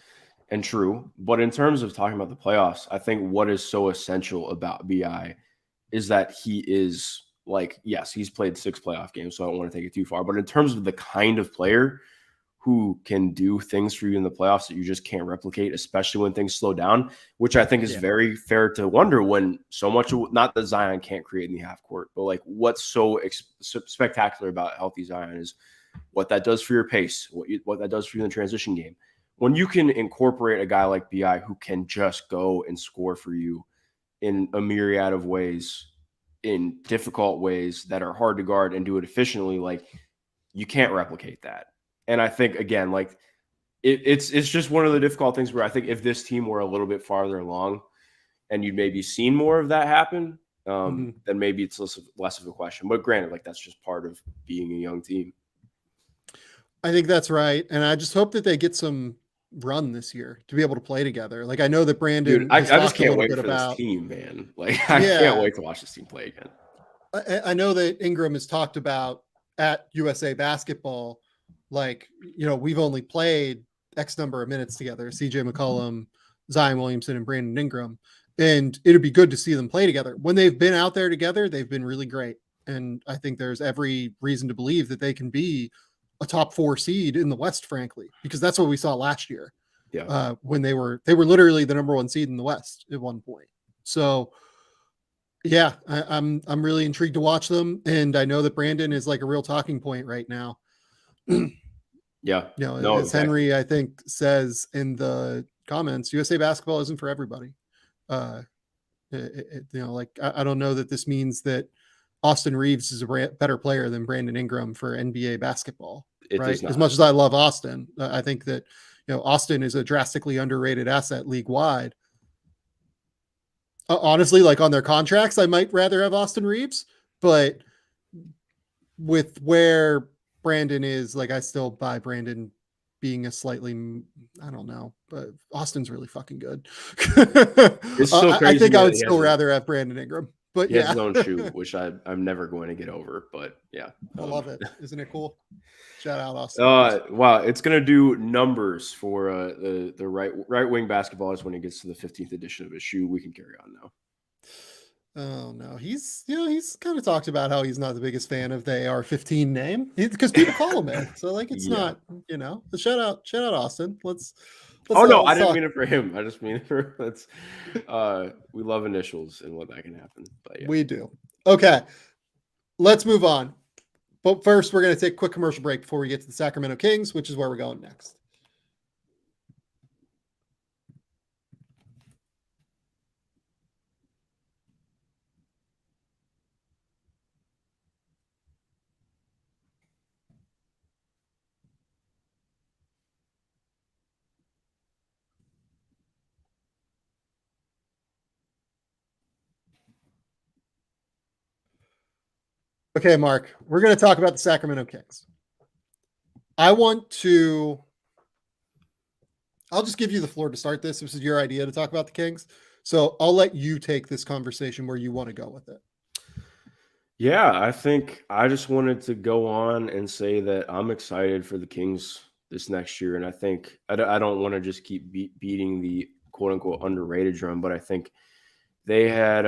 And true. But in terms of talking about the playoffs, I think what is so essential about BI is that he is, like, yes, he's played 6 playoff games, so I don't want to take it too far. But in terms of the kind of player who can do things for you in the playoffs that you just can't replicate, especially when things slow down, which I think is very fair to wonder when so much, not that Zion can't create in the half court, but like what's so spectacular about healthy Zion is what that does for your pace, what that does for you in the transition game. When you can incorporate a guy like BI who can just go and score for you in a myriad of ways, in difficult ways that are hard to guard and do it efficiently, like, you can't replicate that. And I think, again, like, it's just one of the difficult things where I think if this team were a little bit farther along and you'd maybe seen more of that happen, then maybe it's less of a question. But granted, like, that's just part of being a young team. I think that's right. And I just hope that they get some run this year to be able to play together. Like, I know that Brandon, dude, I just can't wait for this team, man. Like, I can't wait to watch this team play again. I know that Ingram has talked about at USA Basketball, like, we've only played X number of minutes together, CJ McCollum, Zion Williamson, and Brandon Ingram. And it'd be good to see them play together. When they've been out there together, they've been really great. And I think there's every reason to believe that they can be a top 4 seed in the West, frankly, because that's what we saw last year. Yeah. When they were literally the number 1 seed in the West at one point. So yeah, I'm really intrigued to watch them. And I know that Brandon is like a real talking point right now. Yeah. You know, No, as exactly. Henry, I think, says in the comments, USA basketball isn't for everybody. You know, like, I don't know that this means that Austin Reeves is a better player than Brandon Ingram for NBA basketball, It right? does not. As much as I love Austin, I think that, you know, Austin is a drastically underrated asset league wide. Honestly, like on their contracts, I might rather have Austin Reeves, but with where Brandon is, like, I still buy Brandon being a slightly, I don't know, but Austin's really fucking good. It's so I crazy think I that would he still has rather have Brandon Ingram, but he has yeah, his own shoe, which I'm never going to get over. But yeah, I love it. Isn't it cool? Shout out Austin. wow, it's gonna do numbers for the right wing basketballist when he gets to the 15th edition of his shoe. We can carry on now. Oh no, he's kind of talked about how he's not the biggest fan of the AR-15 name because people call him it. So like, it's Yeah. not, you know. Shout out Austin. Let's Oh no, I let's didn't talk. mean it for him. I just mean it for we love initials and what that can happen. But yeah. We do. Okay, let's move on. But first, we're going to take a quick commercial break before we get to the Sacramento Kings, which is where we're going next. Okay, Mark, we're going to talk about the Sacramento Kings. I'll just give you the floor to start this. This is your idea to talk about the Kings. So I'll let you take this conversation where you want to go with it. Yeah, I think I just wanted to go on and say that I'm excited for the Kings this next year. And I think I don't want to just keep beating the quote unquote underrated drum, but I think they had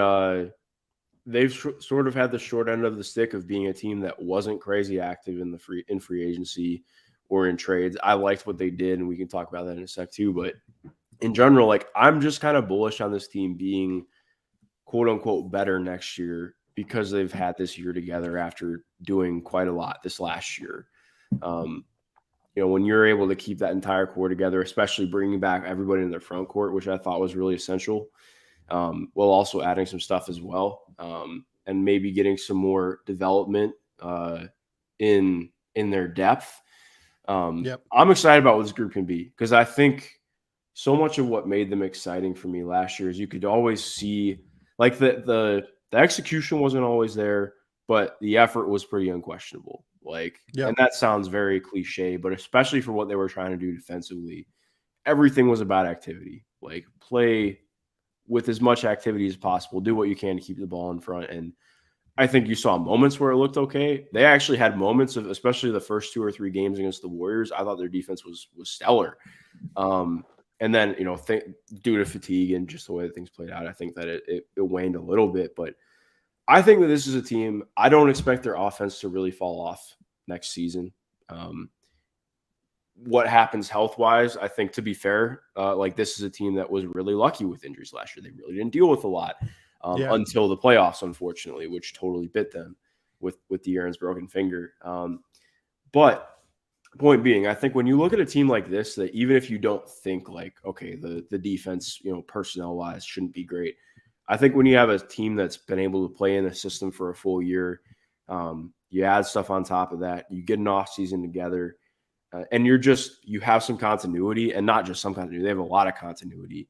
they've sort of had the short end of the stick of being a team that wasn't crazy active in free agency or in trades. I liked what they did, and we can talk about that in a sec too. But in general, like, I'm just kind of bullish on this team being quote unquote better next year because they've had this year together after doing quite a lot this last year. You know, when you're able to keep that entire core together, especially bringing back everybody in their front court, which I thought was really essential. While also adding some stuff as well, and maybe getting some more development in their depth. Yep. I'm excited about what this group can be because I think so much of what made them exciting for me last year is you could always see, like, the execution wasn't always there, but the effort was pretty unquestionable. Like, Yep. and that sounds very cliche, but especially for what they were trying to do defensively, everything was about activity. Like, play with as much activity as possible, do what you can to keep the ball in front. And I think you saw moments where it looked okay. They actually had moments of, especially the first 2 or 3 games against the Warriors, I thought their defense was stellar. And then, you know, due to fatigue and just the way that things played out, I think that it waned a little bit. But I think that this is a team, I don't expect their offense to really fall off next season. What happens health-wise, I think, to be fair, like, this is a team that was really lucky with injuries last year. They really didn't deal with a lot until the playoffs, unfortunately, which totally bit them with De'Aaron's broken finger. But point being, I think when you look at a team like this, that even if you don't think like, okay, the defense, you know, personnel-wise shouldn't be great, I think when you have a team that's been able to play in the system for a full year, you add stuff on top of that, you get an offseason together, and you have some continuity, and not just some continuity. They have a lot of continuity.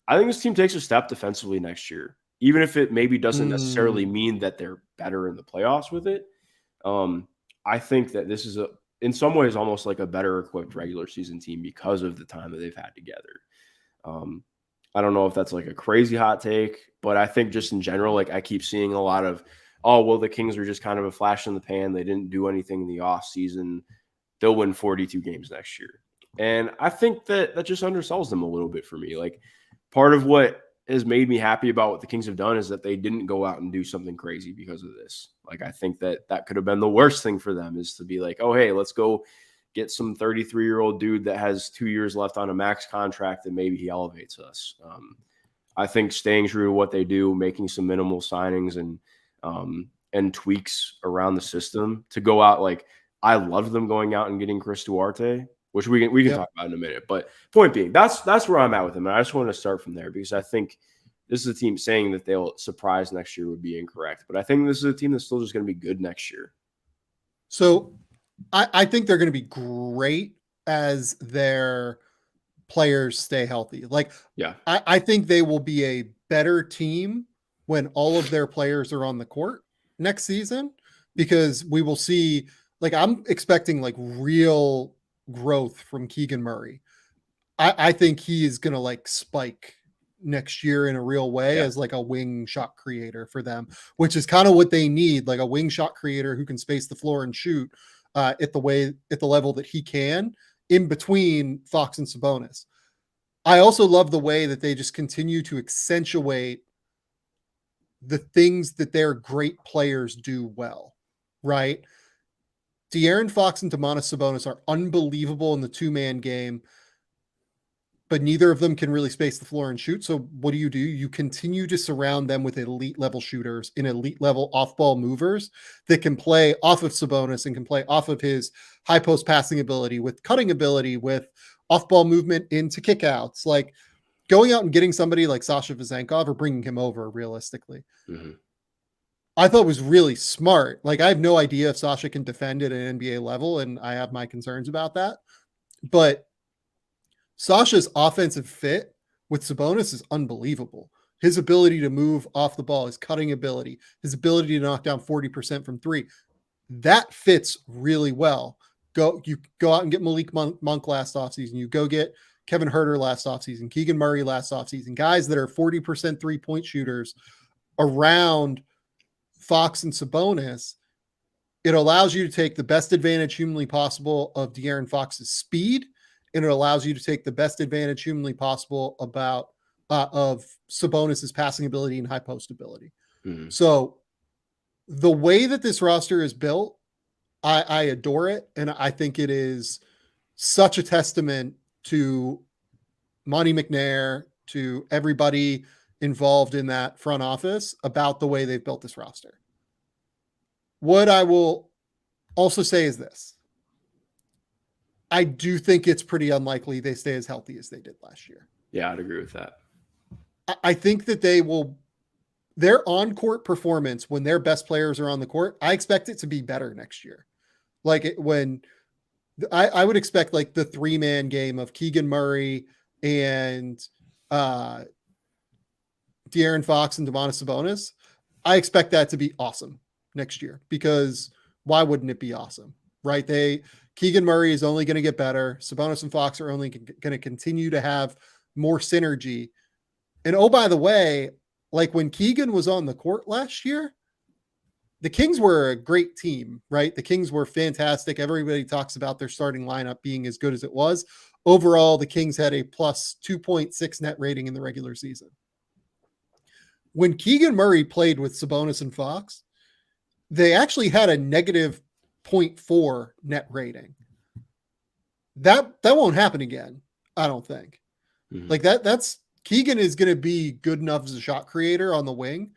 I think this team takes a step defensively next year, even if it maybe doesn't necessarily mean that they're better in the playoffs with it. I think that this is in some ways almost like a better equipped regular season team because of the time that they've had together. I don't know if that's like a crazy hot take, but I think just in general, like, I keep seeing a lot of, oh, well, the Kings are just kind of a flash in the pan. They didn't do anything in the off season. They'll win 42 games next year. And I think that just undersells them a little bit for me. Like, part of what has made me happy about what the Kings have done is that they didn't go out and do something crazy because of this. Like, I think that could have been the worst thing for them, is to be like, oh, hey, let's go get some 33-year-old dude that has 2 years left on a max contract and maybe he elevates us. I think staying true to what they do, making some minimal signings and tweaks around the system to go out. Like, I love them going out and getting Chris Duarte, which we can talk about in a minute. But point being, that's where I'm at with him. And I just want to start from there because I think this is a team saying that they'll surprise next year would be incorrect. But I think this is a team that's still just going to be good next year. So I think they're going to be great as their players stay healthy. Like, yeah, I think they will be a better team when all of their players are on the court next season, because we will see, like, I'm expecting like real growth from Keegan Murray. I think he is going to like spike next year in a real way as like a wing shot creator for them, which is kind of what they need, like a wing shot creator who can space the floor and shoot at the level that he can in between Fox and Sabonis. I also love the way that they just continue to accentuate the things that their great players do well, right? De'Aaron Fox and Domantas Sabonis are unbelievable in the two-man game, but neither of them can really space the floor and shoot. So what do? You continue to surround them with elite level shooters and elite level off-ball movers that can play off of Sabonis and can play off of his high post passing ability, with cutting ability, with off-ball movement into kickouts. Like, going out and getting somebody like Sasha Vezenkov or bringing him over realistically, I thought was really smart. Like, I have no idea if Sasha can defend at an NBA level, and I have my concerns about that. But Sasha's offensive fit with Sabonis is unbelievable. His ability to move off the ball, his cutting ability, his ability to knock down 40% from three, that fits really well. You go out and get Malik Monk last offseason. You go get Kevin Huerter last offseason, Keegan Murray last offseason, guys that are 40% three-point shooters around Fox and Sabonis. It allows you to take the best advantage humanly possible of De'Aaron Fox's speed, and it allows you to take the best advantage humanly possible of Sabonis's passing ability and high post ability. So the way that this roster is built, I adore it, and I think it is such a testament to Monty McNair, to everybody involved in that front office about the way they've built this roster. What I will also say is this. I do think it's pretty unlikely they stay as healthy as they did last year. Yeah, I'd agree with that. I think that their on-court performance when their best players are on the court, I expect it to be better next year. Like, I would expect like the 3-man game of Keegan Murray and De'Aaron Fox and Domantas Sabonis. I expect that to be awesome next year, because why wouldn't it be awesome, right? Keegan Murray is only going to get better. Sabonis and Fox are only going to continue to have more synergy. And oh, by the way, like when Keegan was on the court last year, the Kings were a great team, right? The Kings were fantastic. Everybody talks about their starting lineup being as good as it was. Overall, the Kings had a plus 2.6 net rating in the regular season. When Keegan Murray played with Sabonis and Fox, they actually had a negative 0.4 net rating. That won't happen again, I don't think. Like that's Keegan is going to be good enough as a shot creator on the wing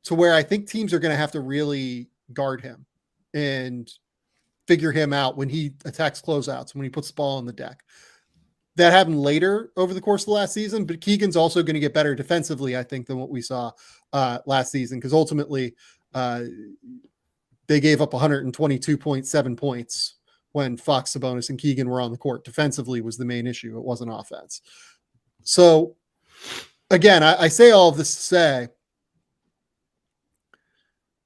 to where I think teams are going to have to really guard him and figure him out when he attacks closeouts, when he puts the ball on the deck. That happened later over the course of the last season, but Keegan's also going to get better defensively, I think, than what we saw last season, because ultimately they gave up 122.7 points when Fox, Sabonis, and Keegan were on the court. Defensively was the main issue. It wasn't offense. So, again, I say all of this to say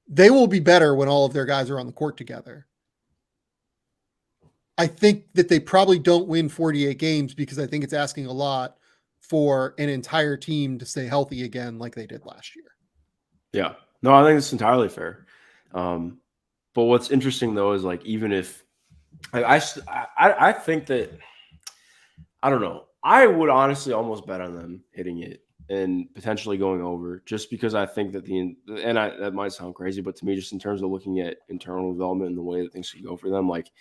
they will be better when all of their guys are on the court together. I think that they probably don't win 48 games because I think it's asking a lot for an entire team to stay healthy again like they did last year. Yeah. No, I think it's entirely fair. But what's interesting, though, is like, even if I think that, I don't know, I would honestly almost bet on them hitting it and potentially going over, just because I think that that might sound crazy, but to me, just in terms of looking at internal development and the way that things should go for them, like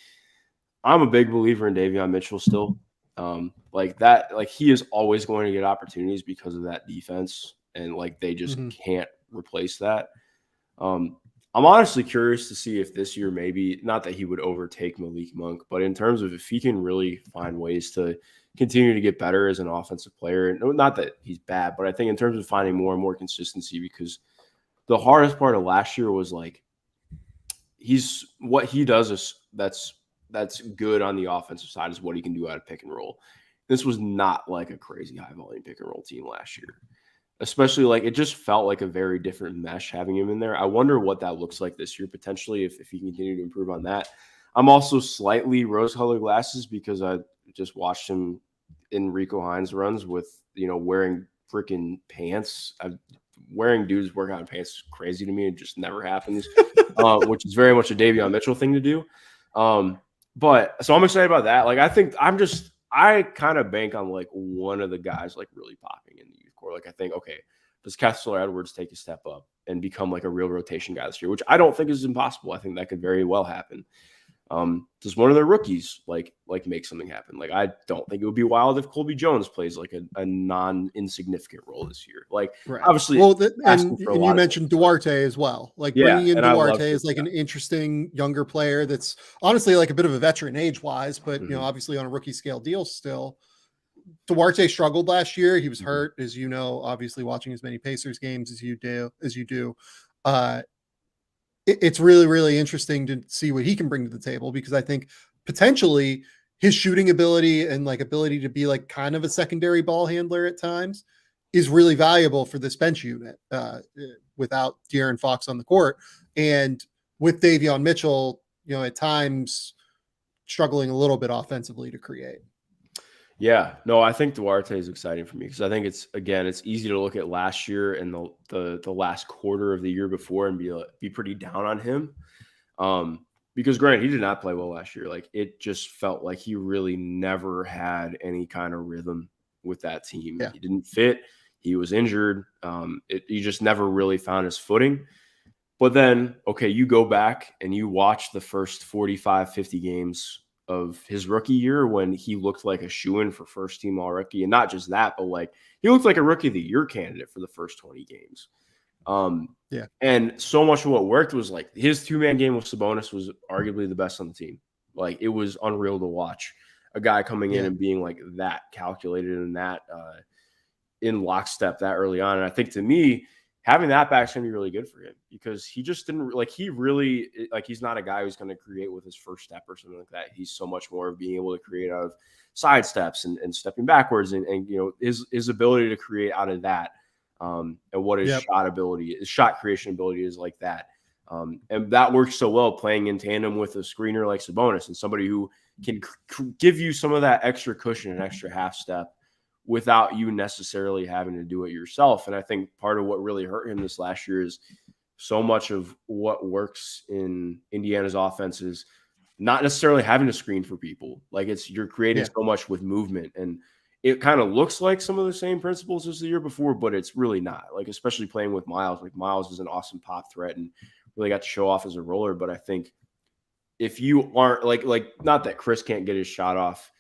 I'm a big believer in Davion Mitchell still. He is always going to get opportunities because of that defense, and like they just can't replace that. I'm honestly curious to see if this year, maybe not that he would overtake Malik Monk, but in terms of if he can really find ways to continue to get better as an offensive player. Not that he's bad, but I think in terms of finding more and more consistency, because the hardest part of last year was like what he does is that's good on the offensive side is what he can do out of pick and roll. This was not like a crazy high volume pick and roll team last year. Especially like it just felt like a very different mesh having him in there. I wonder what that looks like this year, potentially, if he can continue to improve on that. I'm also slightly rose-colored glasses because I just watched him in Rico Hines runs with, wearing freaking pants. Wearing dudes workout pants is crazy to me. It just never happens, which is very much a Davion Mitchell thing to do. But so I'm excited about that. Like, I kind of bank on like one of the guys like really popping in the youth core. Like I think, okay, does Kessler Edwards take a step up and become like a real rotation guy this year, which I don't think is impossible. I think that could very well happen. Does one of their rookies like make something happen? Like I don't think it would be wild if Colby Jones plays like a non-insignificant role this year. Like obviously, and you mentioned Duarte as well. Like bringing in Duarte is like an interesting younger player that's honestly like a bit of a veteran age-wise, but obviously on a rookie scale deal still. Duarte struggled last year. He was hurt, as you know, obviously watching as many Pacers games as you do. It's really, really interesting to see what he can bring to the table, because I think potentially his shooting ability and like ability to be like kind of a secondary ball handler at times is really valuable for this bench unit without De'Aaron Fox on the court. And with Davion Mitchell, at times struggling a little bit offensively to create. Yeah, no, I think Duarte is exciting for me because I think it's easy to look at last year and the last quarter of the year before and be pretty down on him. Because granted, he did not play well last year. Like it just felt like he really never had any kind of rhythm with that team. Yeah. He didn't fit. He was injured. He just never really found his footing. But then, okay, you go back and you watch the first 45, 50 games of his rookie year when he looked like a shoo-in for first team all rookie. And not just that, but like he looked like a rookie of the year candidate for the first 20 games. And so much of what worked was like his 2-man game with Sabonis was arguably the best on the team. Like it was unreal to watch a guy coming in and being like that calculated and that in lockstep that early on. And I think to me, having that back is going to be really good for him because he just didn't like, he's not a guy who's going to create with his first step or something like that. He's so much more of being able to create out of side steps and stepping backwards and his ability to create out of that. And what his shot creation ability is like that. And that works so well playing in tandem with a screener like Sabonis and somebody who can give you some of that extra cushion and extra half step without you necessarily having to do it yourself. And I think part of what really hurt him this last year is so much of what works in Indiana's offense is not necessarily having to screen for people. Like you're creating so much with movement, and it kind of looks like some of the same principles as the year before, but it's really not. Like, especially playing with Miles. Like Miles is an awesome pop threat and really got to show off as a roller. But I think if you aren't like not that Chris can't get his shot off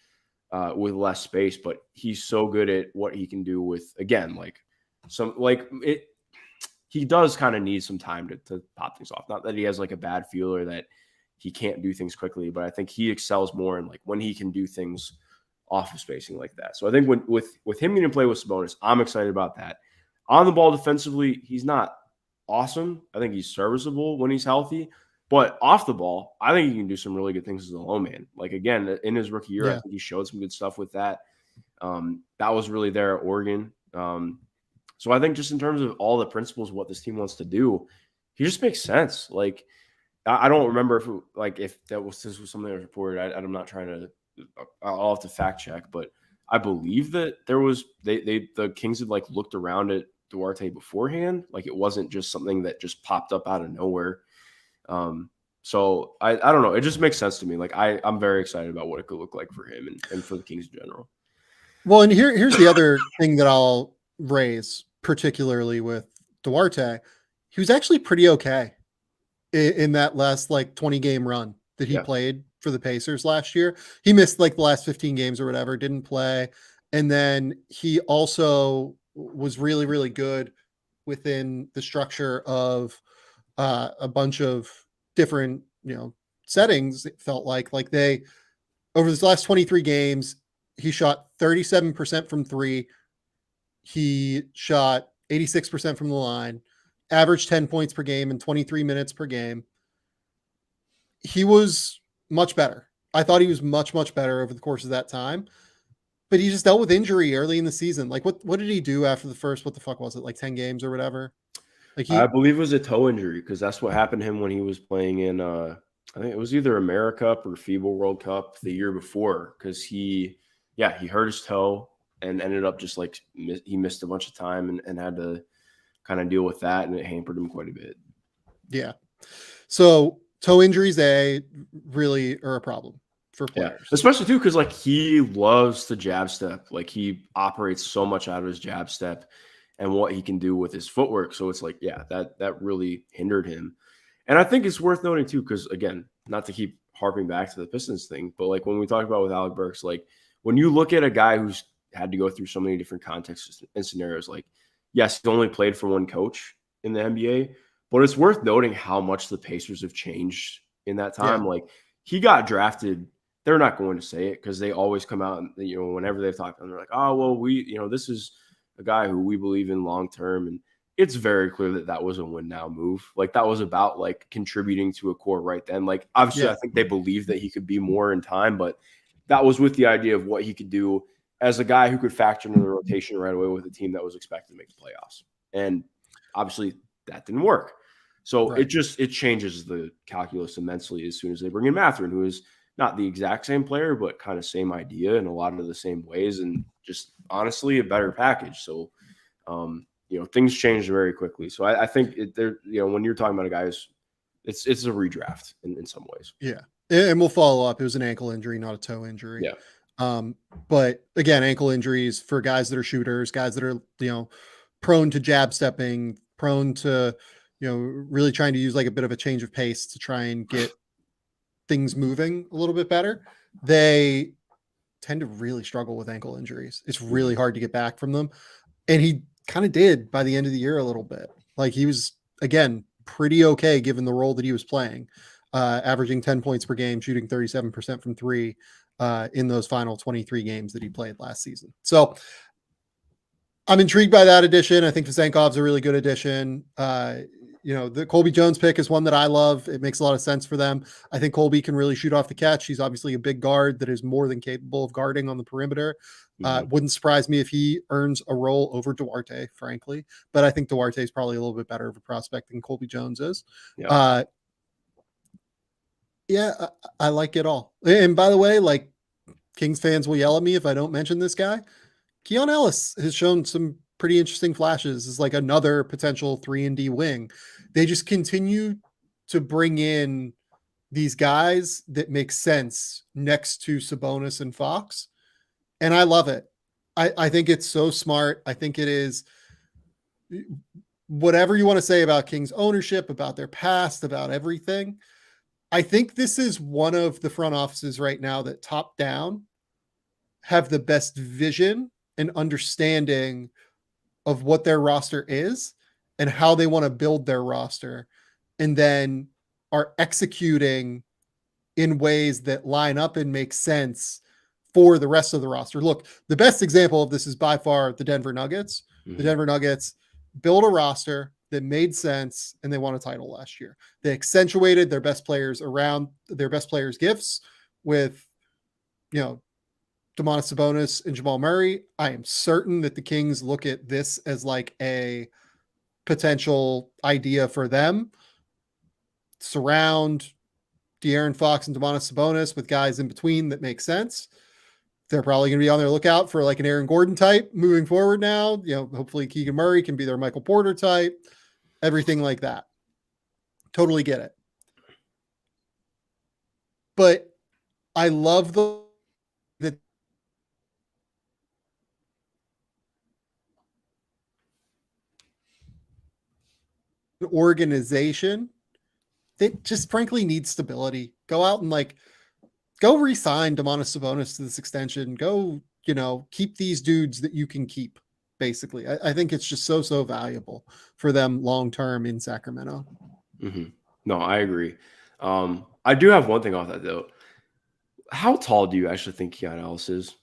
with less space, but he's so good at what he can do with, again, he does kind of need some time to pop things off. Not that he has like a bad feel or that he can't do things quickly, but I think he excels more in like when he can do things off of spacing like that. So I think with him getting to play with Sabonis, I'm excited about that. On the ball defensively, he's not awesome. I think he's serviceable when he's healthy. But off the ball, I think he can do some really good things as a low man. Like, again, in his rookie year, I think he showed some good stuff with that. That was really there at Oregon. So I think just in terms of all the principles of what this team wants to do, he just makes sense. Like, I don't remember if this was something that was reported. I'm not trying to – I'll have to fact check. But I believe that there was – the Kings had, like, looked around at Duarte beforehand. Like, it wasn't just something that just popped up out of nowhere. So I don't know. It just makes sense to me. Like I'm very excited about what it could look like for him and for the Kings in general. Well, and here's the other thing that I'll Rays, particularly with Duarte, he was actually pretty okay in that last like 20 game run that he played for the Pacers last year. He missed like the last 15 games or whatever, didn't play. And then he also was really, really good within the structure of a bunch of different, settings. It felt like they, over his last 23 games, he shot 37% from three. He shot 86% from the line, averaged 10 points per game and 23 minutes per game. He was much better. I thought he was much, much better over the course of that time, but he just dealt with injury early in the season. Like what did he do after the first, what the fuck was it? Like 10 games or whatever? Like I believe it was a toe injury because that's what happened to him when he was playing in, I think it was either AmeriCup or FIBA World Cup the year before. Cause he hurt his toe and ended up just like, he missed a bunch of time and had to kind of deal with that. And it hampered him quite a bit. Yeah. So toe injuries, really are a problem for players. Yeah. Especially too, because like he loves the jab step. Like he operates so much out of his jab step and what he can do with his footwork. So it's like, that really hindered him. And I think it's worth noting too, because again, not to keep harping back to the Pistons thing, but like when we talk about with Alec Burks, like when you look at a guy who's had to go through so many different contexts and scenarios, like, yes, he's only played for one coach in the NBA, but it's worth noting how much the Pacers have changed in that time. Like he got drafted. They're not going to say it because they always come out and, whenever they've talked to them, they're like, oh, well, this is a guy who we believe in long-term. And it's very clear that was a win now move. Like that was about like contributing to a core right then. Like obviously I think they believed that he could be more in time, but that was with the idea of what he could do as a guy who could factor into the rotation right away with a team that was expected to make the playoffs. And obviously that didn't work. So it changes the calculus immensely as soon as they bring in Mathurin, who is not the exact same player, but kind of same idea in a lot of the same ways and just honestly a better package. So, things change very quickly. So I think when you're talking about a guy who's it's a redraft in some ways. Yeah. And we'll follow up. It was an ankle injury, not a toe injury. Yeah. But again, ankle injuries for guys that are shooters, guys that are, prone to jab stepping, prone to, really trying to use like a bit of a change of pace to try and get things moving a little bit better. They tend to really struggle with ankle injuries. It's really hard to get back from them. And he kind of did by the end of the year a little bit. Like he was, again, pretty okay given the role that he was playing, averaging 10 points per game, shooting 37% from three in those final 23 games that he played last season. So I'm intrigued by that addition. I think Vesenkov's a really good addition. The Colby Jones pick is one that I love. It makes a lot of sense for them. I think Colby can really shoot off the catch. He's obviously a big guard that is more than capable of guarding on the perimeter. Wouldn't surprise me if he earns a role over Duarte, frankly. But I think Duarte is probably a little bit better of a prospect than Colby Jones is. I like it all. And by the way, like Kings fans will yell at me if I don't mention this guy. Keon Ellis has shown some pretty interesting flashes as like another potential 3-and-D wing. They just continue to bring in these guys that make sense next to Sabonis and Fox. And I love it. I think it's so smart. I think it is whatever you want to say about Kings ownership, about their past, about everything. I think this is one of the front offices right now that top down have the best vision and understanding of what their roster is and how they want to build their roster, and then are executing in ways that line up and make sense for the rest of the roster. Look, the best example of this is by far the Denver Nuggets. The Denver Nuggets built a roster that made sense, and they won a title last year. They accentuated their best players around their best players' gifts with, Domantas Sabonis and Jamal Murray. I am certain that the Kings look at this as like a potential idea for them. Surround De'Aaron Fox and Domantas Sabonis with guys in between that make sense. They're probably going to be on their lookout for like an Aaron Gordon type moving forward now. Hopefully Keegan Murray can be their Michael Porter type, everything like that. Totally get it. But I love that organization that just frankly needs stability. Go out and go re-sign Domantas Sabonis to this extension. Go, keep these dudes that you can keep. Basically, I think it's just so valuable for them long term in Sacramento. Mm-hmm. No, I agree. I do have one thing off that though. How tall do you actually think Keon Ellis is?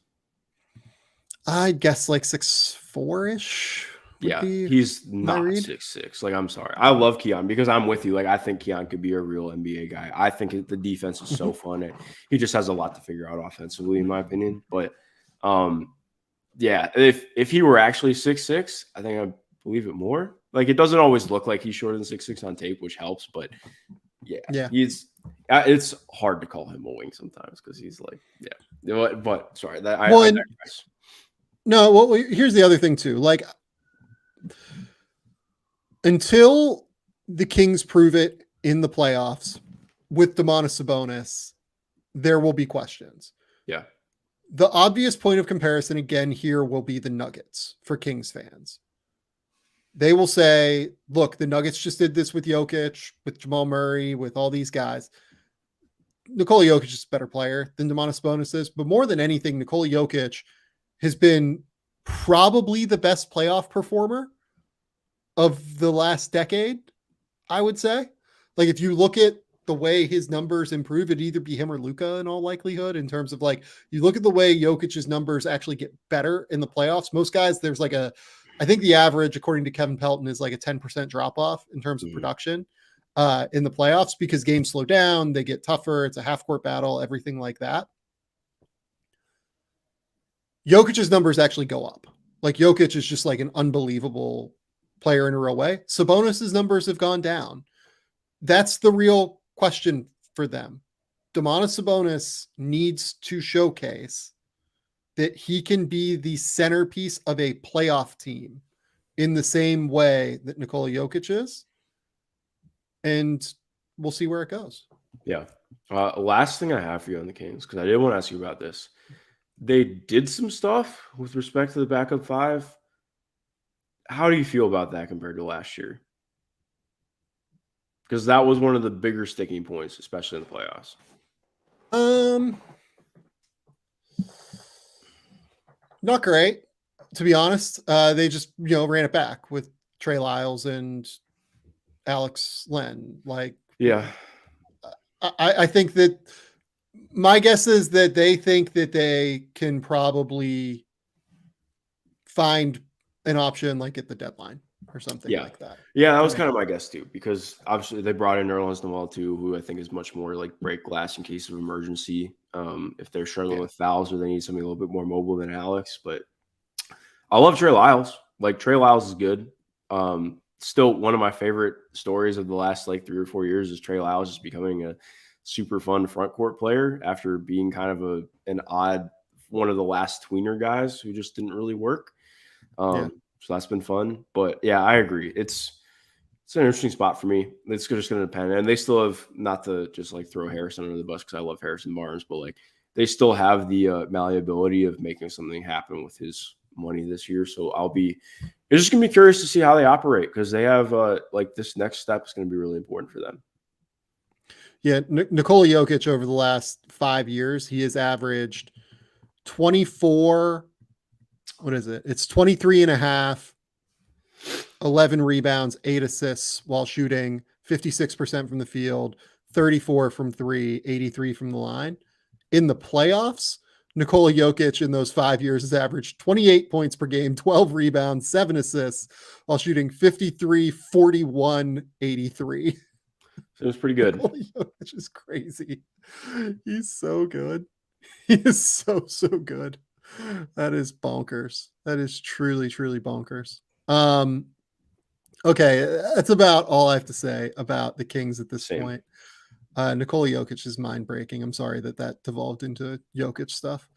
I guess 6'4" Yeah, he's not 6'6". I'm sorry. I love Keon because I'm with you. I think Keon could be a real NBA guy. I think the defense is so fun. He just has a lot to figure out offensively, in my opinion. But yeah, if he were actually 6'6", I think I'd believe it more. It doesn't always look like he's shorter than 6'6" on tape, which helps. But yeah. It's hard to call him a wing sometimes because he's But sorry, I digress. No, well, here's the other thing too. Until the Kings prove it in the playoffs with Domantas Sabonis, there will be questions. Yeah. The obvious point of comparison again here will be the Nuggets for Kings fans. They will say, look, the Nuggets just did this with Jokic, with Jamal Murray, with all these guys. Nikola Jokic is a better player than Domantas Sabonis is, but more than anything, Nikola Jokic has been probably the best playoff performer of the last decade, I would say. If you look at the way his numbers improve, it'd either be him or Luka in all likelihood in terms of you look at the way Jokic's numbers actually get better in the playoffs. Most guys, there's I think the average, according to Kevin Pelton, is a 10% drop off in terms of production in the playoffs because games slow down, they get tougher. It's a half court battle, everything like that. Jokic's numbers actually go up. Jokic is just an unbelievable player in a real way. Sabonis's numbers have gone down. That's the real question for them. Domantas Sabonis needs to showcase that he can be the centerpiece of a playoff team in the same way that Nikola Jokic is. And we'll see where it goes. Yeah. Last thing I have for you on the Kings, because I did want to ask you about this. They did some stuff with respect to the backup five. How do you feel about that compared to last year? Because that was one of the bigger sticking points, especially in the playoffs. Not great, to be honest. They just, ran it back with Trey Lyles and Alex Len. Yeah. I think that my guess is that they think that they can probably find an option at the deadline or something like that. Yeah, that was kind of my guess too, because obviously they brought in Nerlens Noel too, who I think is much more break glass in case of emergency. If they're struggling with fouls or they need something a little bit more mobile than Alex. But I love Trey Lyles. Trey Lyles is good. Still one of my favorite stories of the last 3 or 4 years is Trey Lyles just becoming a super fun front court player after being kind of an odd one of the last tweener guys who just didn't really work. So that's been fun. But yeah, I agree. It's an interesting spot for me. It's just going to depend. And they still have, not to just throw Harrison under the bus because I love Harrison Barnes, but they still have the malleability of making something happen with his money this year. So it's just going to be curious to see how they operate because they have this next step is going to be really important for them. Yeah. Nikola Jokic over the last 5 years, he has averaged 24. What is it? It's 23.5, 11 rebounds, 8 assists while shooting 56% from the field, 34 from 3, 83 from the line. In the playoffs, Nikola Jokic in those 5 years has averaged 28 points per game, 12 rebounds, 7 assists while shooting 53, 41, 83. So it was pretty good. Nikola Jokic is crazy. He's so good. He is so good. That is bonkers. That is truly bonkers. Okay, that's about all I have to say about the Kings at this point. Nikola Jokic is mind breaking. I'm sorry that devolved into Jokic stuff.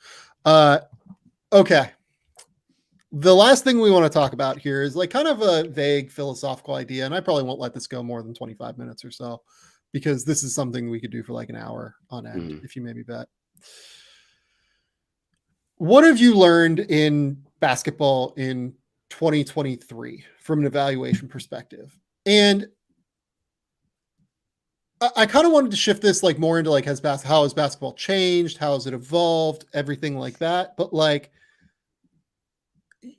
Okay. The last thing we want to talk about here is kind of a vague philosophical idea, and I probably won't let this go more than 25 minutes or so because this is something we could do for an hour on end, if you maybe bet. What have you learned in basketball in 2023 from an evaluation perspective? And I kind of wanted to shift this like more into like how has basketball changed, how has it evolved, everything like that. But like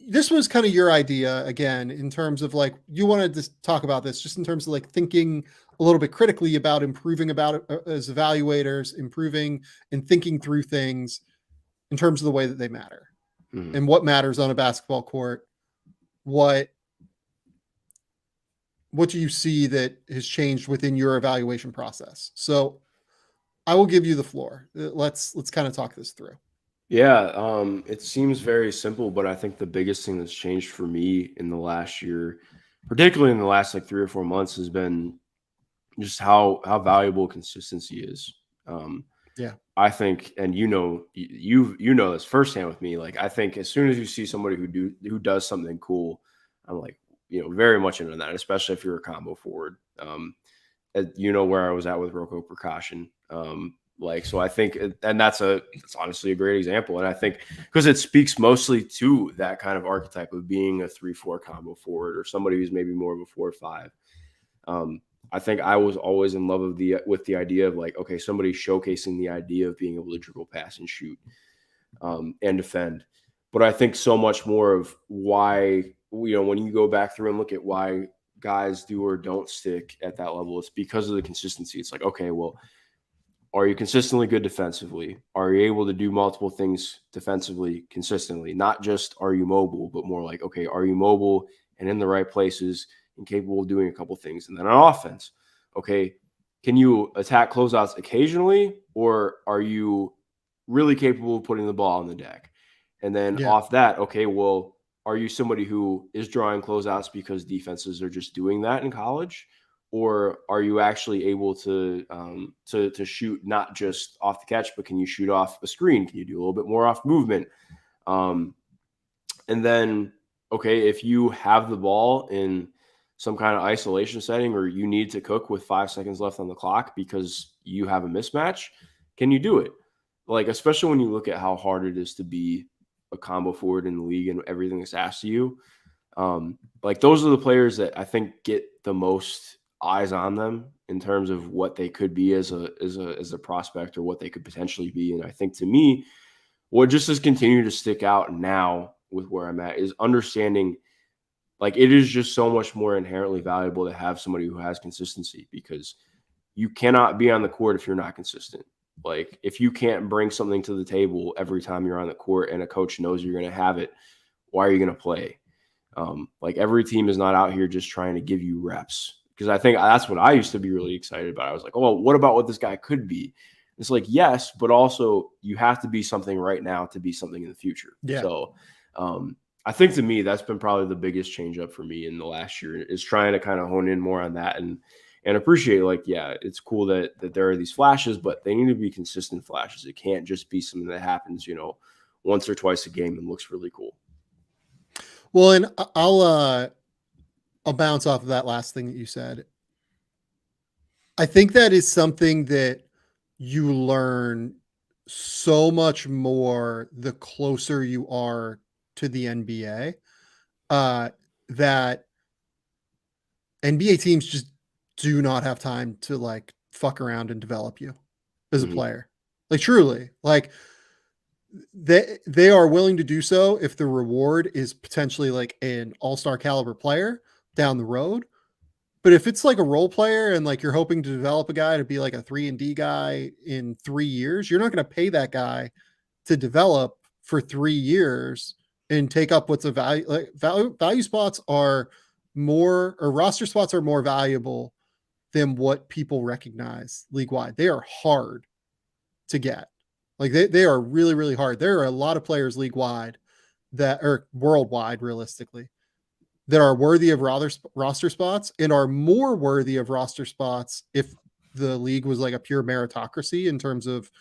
this was kind of your idea again in terms of like you wanted to talk about this just in terms of like thinking a little bit critically about improving about it as evaluators, improving and thinking through things in terms of the way that they matter and what matters on a basketball court. What do you see that has changed within your evaluation process? So I will give you the floor. Let's kind of talk this through. Yeah, it seems very simple, but I think the biggest thing that's changed for me in the last year, particularly in the last like 3 or 4 months, has been just how valuable consistency is. Yeah. I think, and you know this firsthand with me. Like, I think as soon as you see somebody who does something cool, I'm like, very much into that, especially if you're a combo forward. Where I was at with Roko Precaution. So I think, and that's honestly a great example. And I think because it speaks mostly to that kind of archetype of being a 3-4 combo forward or somebody who's maybe more of a 4-5. I think I was always in love with the idea of like, okay, somebody showcasing the idea of being able to dribble, pass, and shoot, and defend. But I think so much more of why, when you go back through and look at why guys do or don't stick at that level, it's because of the consistency. It's like, okay, well, are you consistently good defensively? Are you able to do multiple things defensively consistently? Not just are you mobile, but more like, okay, are you mobile and in the right places and capable of doing a couple things? And then on offense, okay, can you attack closeouts occasionally, or are you really capable of putting the ball on the deck? And then off that, okay, well, are you somebody who is drawing closeouts because defenses are just doing that in college? Or are you actually able to shoot not just off the catch, but can you shoot off a screen? Can you do a little bit more off movement? And then, okay, if you have the ball in some kind of isolation setting or you need to cook with 5 seconds left on the clock because you have a mismatch, can you do it? Like, especially when you look at how hard it is to be a combo forward in the league and everything that's asked of you. Like, those are the players that I think get the most eyes on them in terms of what they could be as a prospect or what they could potentially be. And I think, to me, what just has continued to stick out now with where I'm at is understanding, like, it is just so much more inherently valuable to have somebody who has consistency, because you cannot be on the court if you're not consistent. Like, if you can't bring something to the table every time you're on the court and a coach knows you're going to have it, why are you going to play? Like, every team is not out here just trying to give you reps. Because I think that's what I used to be really excited about. I was like, oh, well, what about what this guy could be? It's like, yes, but also you have to be something right now to be something in the future. Yeah. So I think, to me, that's been probably the biggest change up for me in the last year, is trying to kind of hone in more on that and appreciate, like, yeah, it's cool that there are these flashes, but they need to be consistent flashes. It can't just be something that happens, once or twice a game and looks really cool. Well, and I'll bounce off of that last thing that you said. I think that is something that you learn so much more the closer you are to the NBA, that NBA teams just do not have time to like fuck around and develop you as a player. Like, truly, like they are willing to do so if the reward is potentially like an all-star caliber player down the road. But if it's like a role player and like you're hoping to develop a guy to be like a 3-and-D guy in 3 years, you're not going to pay that guy to develop for 3 years and take up what's a value. Like, value spots are more, or roster spots are more valuable than what people recognize league wide. They are hard to get. Like, they are really, really hard. There are a lot of players league wide that are worldwide, realistically, that are worthy of roster spots and are more worthy of roster spots if the league was like a pure meritocracy in terms of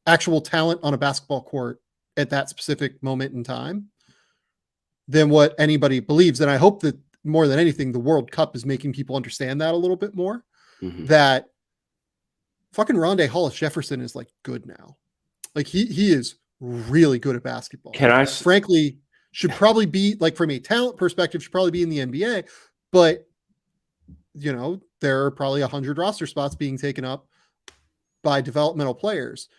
actual talent on a basketball court at that specific moment in time than what anybody believes. And I hope that more than anything, the World Cup is making people understand that a little bit more, that fucking Rondae Hollis-Jefferson is like good now. Like, he is really good at basketball. Frankly, should probably be, like, from a talent perspective, should probably be in the NBA, but there are probably 100 roster spots being taken up by developmental players.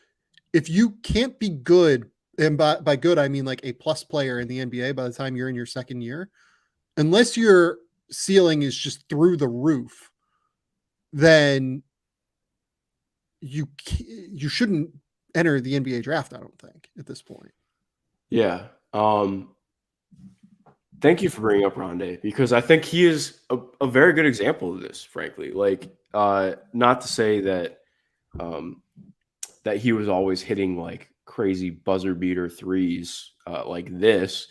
If you can't be good, and by good, I mean like a plus player in the NBA by the time you're in your second year, unless your ceiling is just through the roof, then you shouldn't enter the NBA draft, I don't think, at this point. Yeah. Thank you for bringing up Rondae, because I think he is a very good example of this, frankly. Like, not to say that that he was always hitting like crazy buzzer beater threes like this,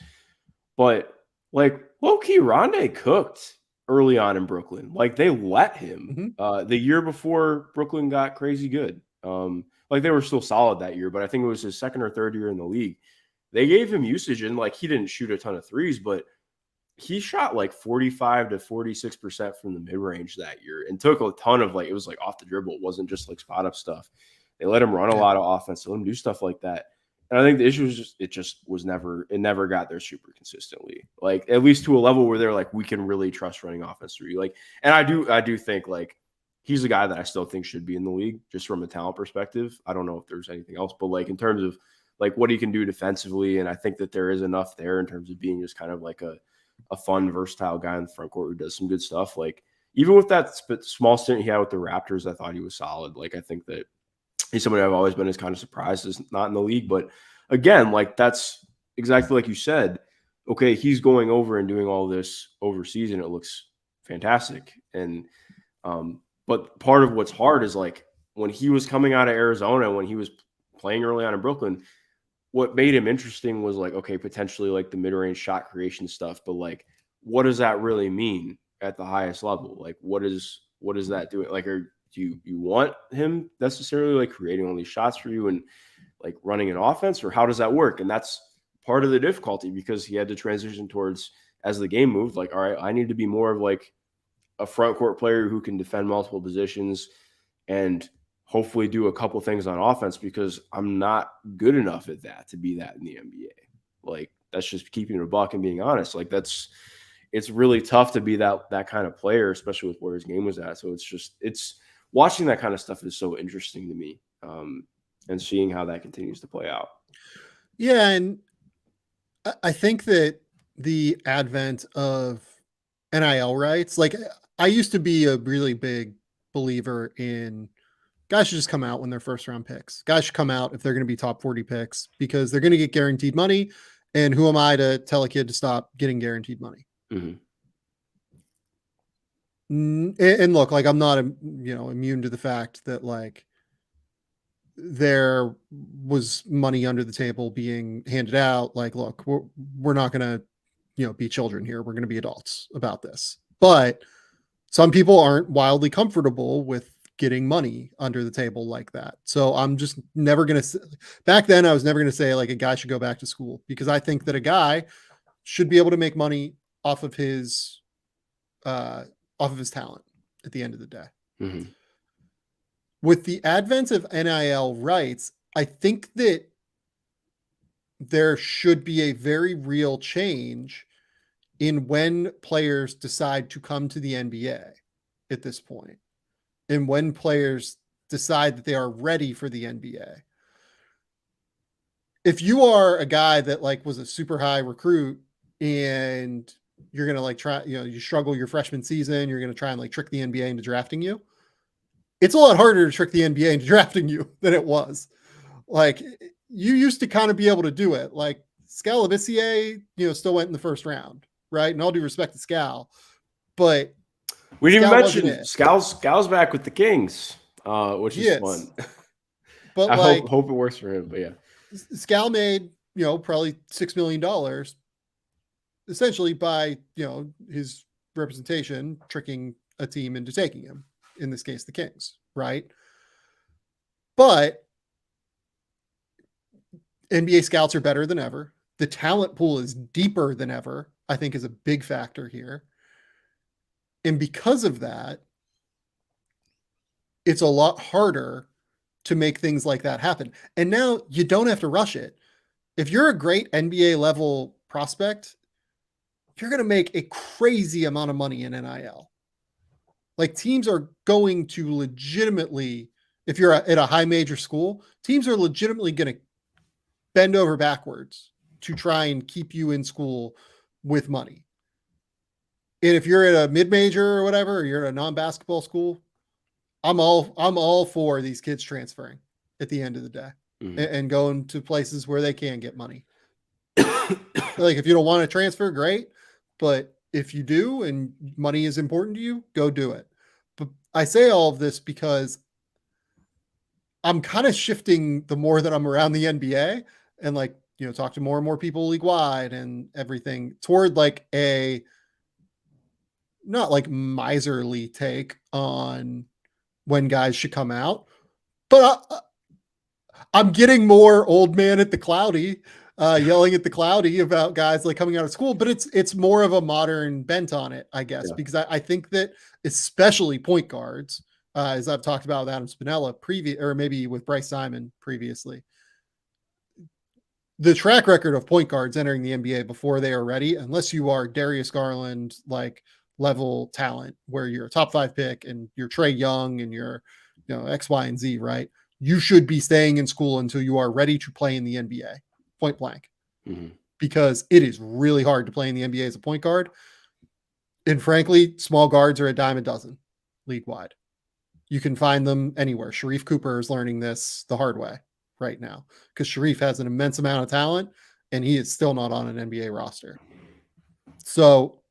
but like low-key Rondae cooked early on in Brooklyn. Like, they let him the year before Brooklyn got crazy good. Like, they were still solid that year, but I think it was his second or third year in the league. They gave him usage, and like, he didn't shoot a ton of threes, but he shot like 45 to 46% from the mid-range that year and took a ton of, like, it was like off the dribble. It wasn't just like spot up stuff. They let him run a lot of offense. They let him do stuff like that. And I think the issue was it never got there super consistently. Like, at least to a level where they're like, we can really trust running offense through you. Like, and I do think like he's a guy that I still think should be in the league just from a talent perspective. I don't know if there's anything else, but like in terms of like what he can do defensively. And I think that there is enough there in terms of being just kind of like a fun, versatile guy in the front court who does some good stuff. Like, even with that small stint he had with the Raptors, I thought he was solid. Like, I think that he's somebody I've always been as kind of surprised is not in the league. But again, like, that's exactly like you said. Okay, he's going over and doing all this overseas, and it looks fantastic. And but part of what's hard is like when he was coming out of Arizona, when he was playing early on in Brooklyn, what made him interesting was like, okay, potentially like the mid-range shot creation stuff, but like, what does that really mean at the highest level? Like, what is that doing? Like, do you want him necessarily like creating all these shots for you and like running an offense, or how does that work? And that's part of the difficulty, because he had to transition towards, as the game moved, like, all right, I need to be more of like a front court player who can defend multiple positions and hopefully do a couple things on offense, because I'm not good enough at that to be that in the NBA. Like, that's just keeping it a buck and being honest. Like, it's really tough to be that kind of player, especially with where his game was at. So it's watching that kind of stuff is so interesting to me, and seeing how that continues to play out. Yeah. And I think that the advent of NIL rights, like, I used to be a really big believer in guys should just come out when they're first round picks. Guys should come out if they're going to be top 40 picks, because they're going to get guaranteed money. And who am I to tell a kid to stop getting guaranteed money? Mm-hmm. And look, like, I'm not, immune to the fact that like there was money under the table being handed out. Like, look, we're not going to, be children here. We're going to be adults about this. But some people aren't wildly comfortable with getting money under the table like that. So I'm just never going to, back then I was never going to say like a guy should go back to school, because I think that a guy should be able to make money off of his talent at the end of the day. Mm-hmm. With the advent of NIL rights, I think that there should be a very real change in when players decide to come to the NBA at this point, and when players decide that they are ready for the NBA. If you are a guy that like was a super high recruit and you're going to like try, you struggle your freshman season, you're going to try and like trick the NBA into drafting you. It's a lot harder to trick the NBA into drafting you than it was. Like, you used to kind of be able to do it. Like, Skal Labissiere, still went in the first round, right? And all due respect to Skal, but we didn't even mention Skal's back with the Kings, which is fun. But I hope it works for him. But yeah, Skal made probably $6 million essentially by his representation tricking a team into taking him. In this case, the Kings, right? But NBA scouts are better than ever. The talent pool is deeper than ever, I think, is a big factor here. And because of that, it's a lot harder to make things like that happen. And now you don't have to rush it. If you're a great NBA level prospect, you're going to make a crazy amount of money in NIL. Like teams are going to legitimately, if you're at a high major school, teams are legitimately going to bend over backwards to try and keep you in school with money. And if you're at a mid-major or whatever, or you're at a non-basketball school, I'm all for these kids transferring at the end of the day and going to places where they can get money. Like if you don't want to transfer, great. But if you do and money is important to you, go do it. But I say all of this because I'm kind of shifting the more that I'm around the NBA and like, talk to more and more people league wide and everything toward like a not like miserly take on when guys should come out, but I'm getting more old man at the cloudy, yelling at the cloudy about guys like coming out of school, but it's more of a modern bent on it, I guess, because I think that especially point guards, as I've talked about with Adam Spinella or maybe with Bryce Simon previously, the track record of point guards entering the NBA before they are ready, unless you are Darius Garland, like level talent, where you're a top 5 pick and you're Trae Young and you're, X, Y, and Z, right? You should be staying in school until you are ready to play in the NBA, point blank, because it is really hard to play in the NBA as a point guard. And frankly, small guards are a dime a dozen league wide. You can find them anywhere. Sharif Cooper is learning this the hard way right now because Sharif has an immense amount of talent and he is still not on an NBA roster. So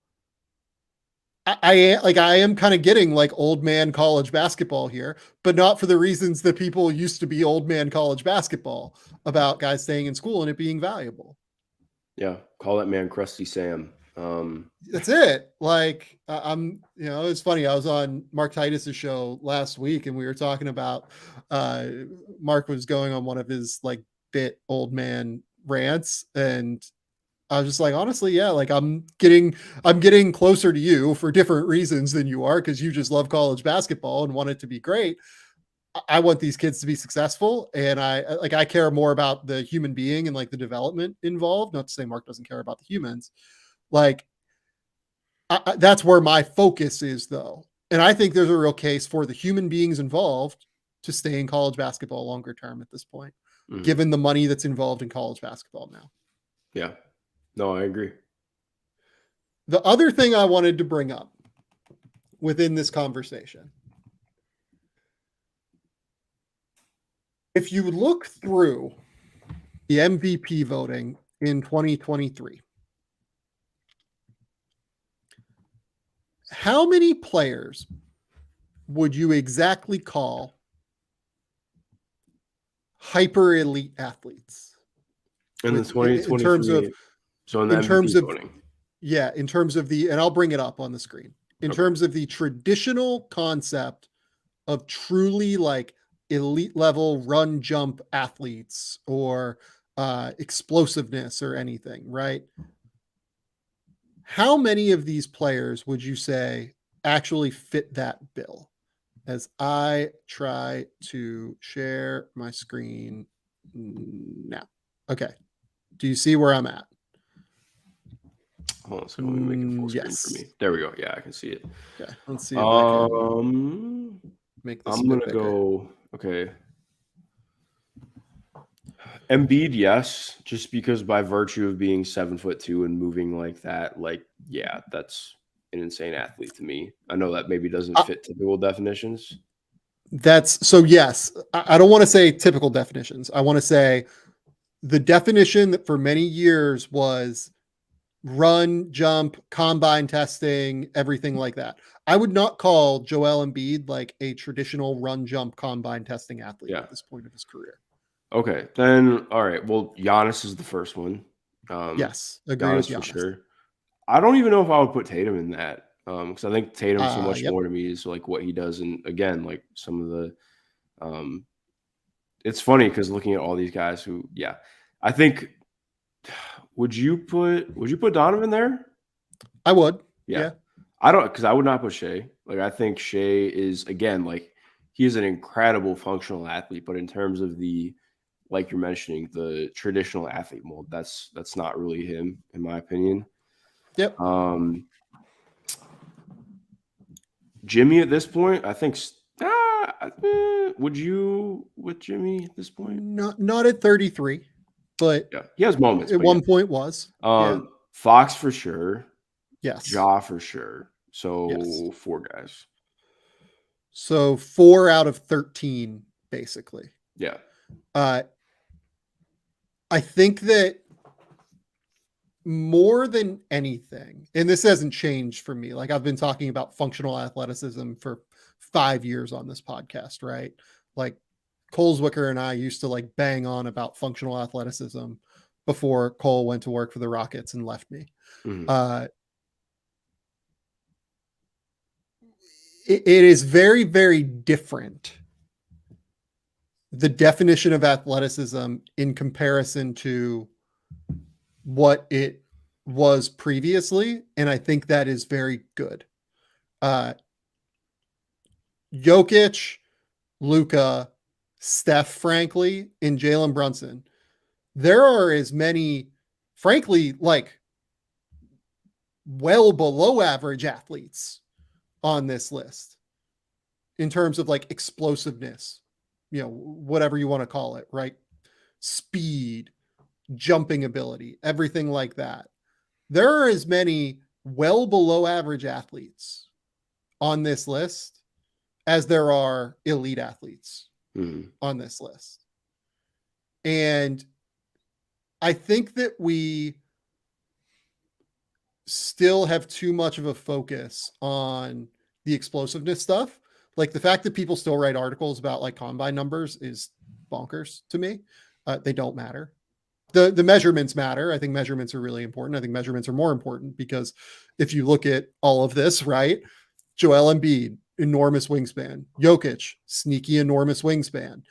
I am kind of getting like old man college basketball here, but not for the reasons that people used to be old man college basketball about guys staying in school and it being valuable. Yeah. Call that man Krusty Sam. That's it. Like it's funny. I was on Mark Titus's show last week and we were talking about, Mark was going on one of his like bit old man rants. And I was just like, honestly, yeah, like I'm getting closer to you for different reasons than you are. Cause you just love college basketball and want it to be great. I want these kids to be successful. And I care more about the human being and like the development involved. Not to say Mark doesn't care about the humans. Like that's where my focus is though. And I think there's a real case for the human beings involved to stay in college basketball longer term at this point, given the money that's involved in college basketball now. Yeah. No, I agree. The other thing I wanted to bring up within this conversation, if you look through the MVP voting in 2023, how many players would you exactly call hyper elite athletes? In the 2023, in terms of, so in the MVP voting. Yeah, in terms of and I'll bring it up on the screen, in terms of the traditional concept of truly like elite level run jump athletes or explosiveness or anything, right? How many of these players would you say actually fit that bill? As I try to share my screen now. Okay. Do you see where I'm at? Hold on, so let me make it full screen for me. There we go. Yeah, I can see it. Okay. Let's see if I can make this. I'm gonna go. Okay. Embiid, yes, just because by virtue of being 7'2" and moving like that, like, yeah, that's an insane athlete to me. I know that maybe doesn't fit typical definitions. That's so, yes. I don't want to say typical definitions. I want to say the definition that for many years was run, jump, combine testing, everything like that. I would not call Joel Embiid like a traditional run, jump, combine testing athlete at this point of his career. Okay, then all right. Well, Giannis is the first one. Yes, agree with Giannis. For sure. I don't even know if I would put Tatum in that because I think Tatum so much more to me is like what he does, and again, like some of the. It's funny because looking at all these guys who, I think. Would you put Donovan there? I would. Yeah. I don't, because I would not put Shea. Like I think Shea is again like he is an incredible functional athlete, but in terms of the, like you're mentioning, the traditional athlete mold, that's not really him in my opinion. Yep. Jimmy at this point, I think. Would you with Jimmy at this point? Not at 33, but yeah, he has moments. At one point was. Fox for sure. Yes. Ja for sure. So yes. 4 guys. So 4 out of 13, basically. Yeah. I think that more than anything, and this hasn't changed for me, like I've been talking about functional athleticism for 5 years on this podcast, right? Like Cole Zwicker and I used to like bang on about functional athleticism before Cole went to work for the Rockets and left me. Mm-hmm. It is very, very different, the definition of athleticism in comparison to what it was previously. And I think that is very good. Jokic, Luka, Steph, frankly, and Jalen Brunson. There are as many, frankly, like well below average athletes on this list in terms of like explosiveness, whatever you want to call it, right? Speed, jumping ability, everything like that. There are as many well below average athletes on this list as there are elite athletes on this list. And I think that we still have too much of a focus on the explosiveness stuff. Like the fact that people still write articles about like combine numbers is bonkers to me. They don't matter. The measurements matter. I think measurements are really important. I think measurements are more important because if you look at all of this, right? Joel Embiid, enormous wingspan. Jokic, sneaky, enormous wingspan.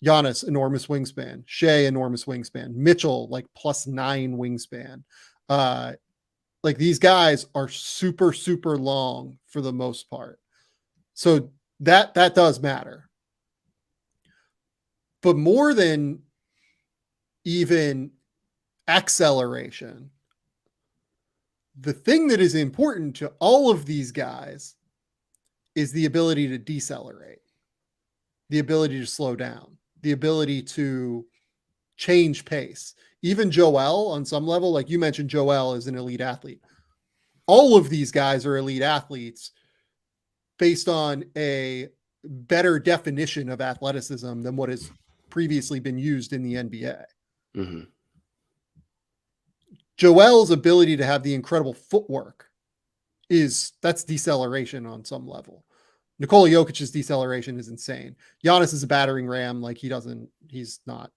Giannis, enormous wingspan. Shea, enormous wingspan. Mitchell, like +9 wingspan. Like these guys are super, super long for the most part. So that does matter. But more than even acceleration, the thing that is important to all of these guys is the ability to decelerate, the ability to slow down, the ability to change pace. Even Joel, on some level, like you mentioned, Joel is an elite athlete. All of these guys are elite athletes based on a better definition of athleticism than what has previously been used in the NBA. Mm-hmm. Joel's ability to have the incredible footwork that's deceleration on some level. Nikola Jokic's deceleration is insane. Giannis is a battering ram. Like he's not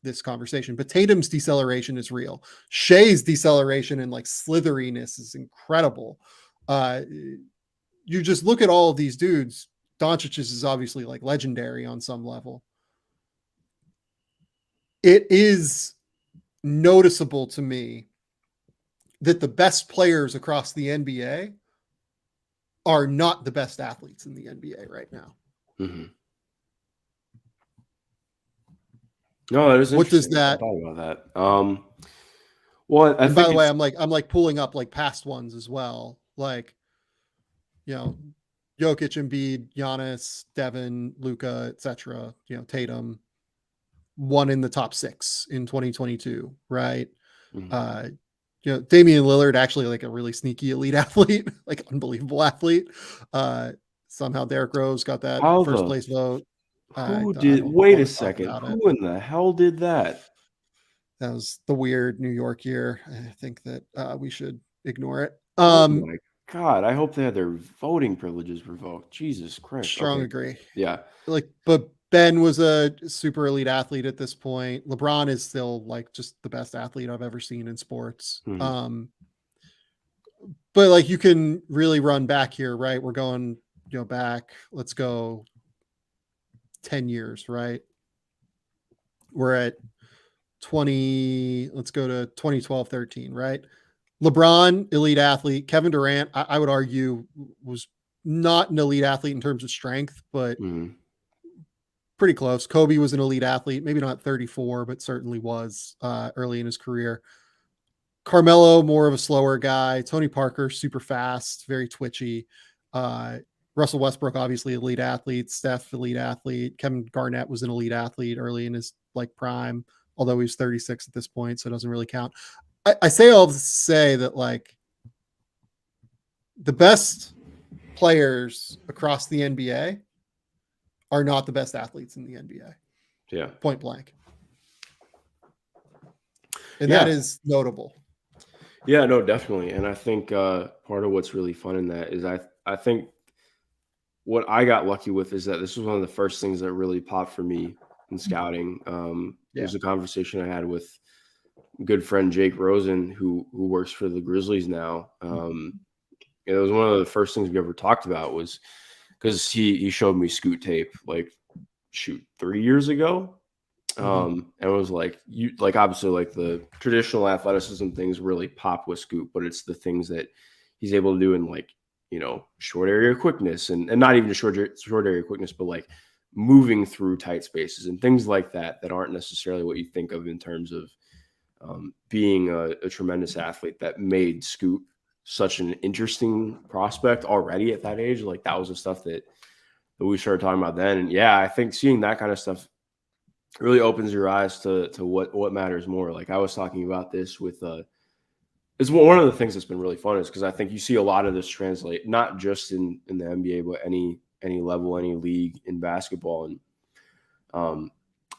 this conversation, but Tatum's deceleration is real. Shea's deceleration and like slitheriness is incredible. You just look at all of these dudes. Doncic's is obviously like legendary on some level. It is noticeable to me that the best players across the NBA are not the best athletes in the NBA right now. Mm-hmm. No, that is interesting. What does that? I thought about that. Well, and by the way, I'm like pulling up like past ones as well. Like, Jokic, Embiid, Giannis, Devin, Luka, etc. Tatum, one in the top 6 in 2022, right? Mm-hmm. Damian Lillard, actually like a really sneaky elite athlete, like unbelievable athlete. Somehow Derrick Rose got that first place vote. Wait a second. Who in the hell did that? That was the weird New York year. I think that we should ignore it. Oh my God. I hope they had their voting privileges revoked. Jesus Christ. Strong agree. Yeah. But Ben was a super elite athlete at this point. LeBron is still like just the best athlete I've ever seen in sports. Mm-hmm. But like you can really run back here, right? We're going, back. Let's go 10 years, right? We're at 20. Let's go to 2012-13, right? LeBron, elite athlete. Kevin Durant, I would argue, was not an elite athlete in terms of strength, but pretty close. Kobe was an elite athlete, maybe not 34, but certainly was early in his career. Carmelo, more of a slower guy. Tony Parker, super fast, very twitchy. Russell Westbrook, obviously elite athlete. Steph, elite athlete. Kevin Garnett was an elite athlete early in his like prime, although he's 36 at this point, so it doesn't really count. I say all to say that like the best players across the NBA are not the best athletes in the NBA. Yeah. Point blank. And that is notable. Yeah, no, definitely. And I think part of what's really fun in that is I think what I got lucky with is that this was one of the first things that really popped for me in scouting. It was a conversation I had with a good friend Jake Rosen, who works for the Grizzlies now. It was one of the first things we ever talked about was because he showed me Scoot tape like 3 years ago. And it was like obviously like the traditional athleticism things really pop with Scoot, but it's the things that he's able to do in like, short area quickness and not even short area quickness, but like moving through tight spaces and things like that aren't necessarily what you think of in terms of being a tremendous athlete that made Scoot such an interesting prospect already at that age. Like that was the stuff that we started talking about then. And yeah, I think seeing that kind of stuff really opens your eyes to what matters more. Like I was talking about this with it's one of the things that's been really fun is because I think you see a lot of this translate not just in the NBA, but any level, any league in basketball. And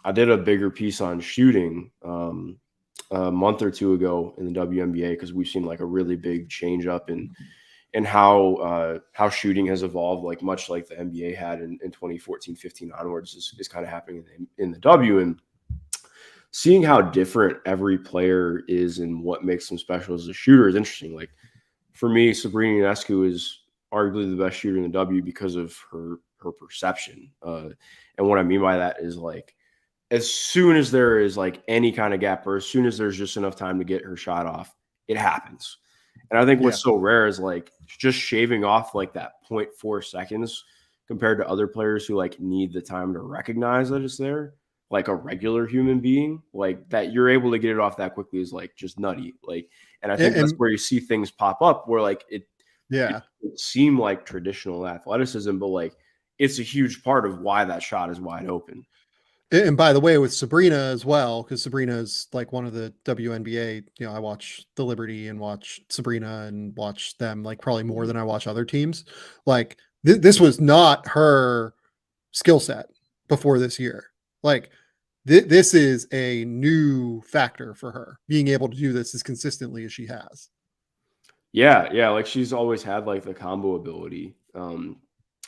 I did a bigger piece on shooting a month or two ago in the WNBA because we've seen like a really big change up in how shooting has evolved, like much like the NBA had in 2014-15 onwards is kind of happening in the W. And seeing how different every player is and what makes them special as a shooter is interesting. Like for me, Sabrina Ionescu is arguably the best shooter in the W because of her perception. And what I mean by that is like, as soon as there is like any kind of gap or as soon as there's just enough time to get her shot off, it happens. And I think what's so rare is like just shaving off like that 0.4 seconds compared to other players who like need the time to recognize that it's there. Like a regular human being, like that you're able to get it off that quickly is like just nutty. Like, and I think that's where you see things pop up where like it seem like traditional athleticism, but like it's a huge part of why that shot is wide open. And by the way, with Sabrina as well, because Sabrina is like one of the WNBA, I watch the Liberty and watch Sabrina and watch them like probably more than I watch other teams. Like this was not her skill set before this year. Like this is a new factor for her being able to do this as consistently as she has. Yeah. Like she's always had like the combo ability.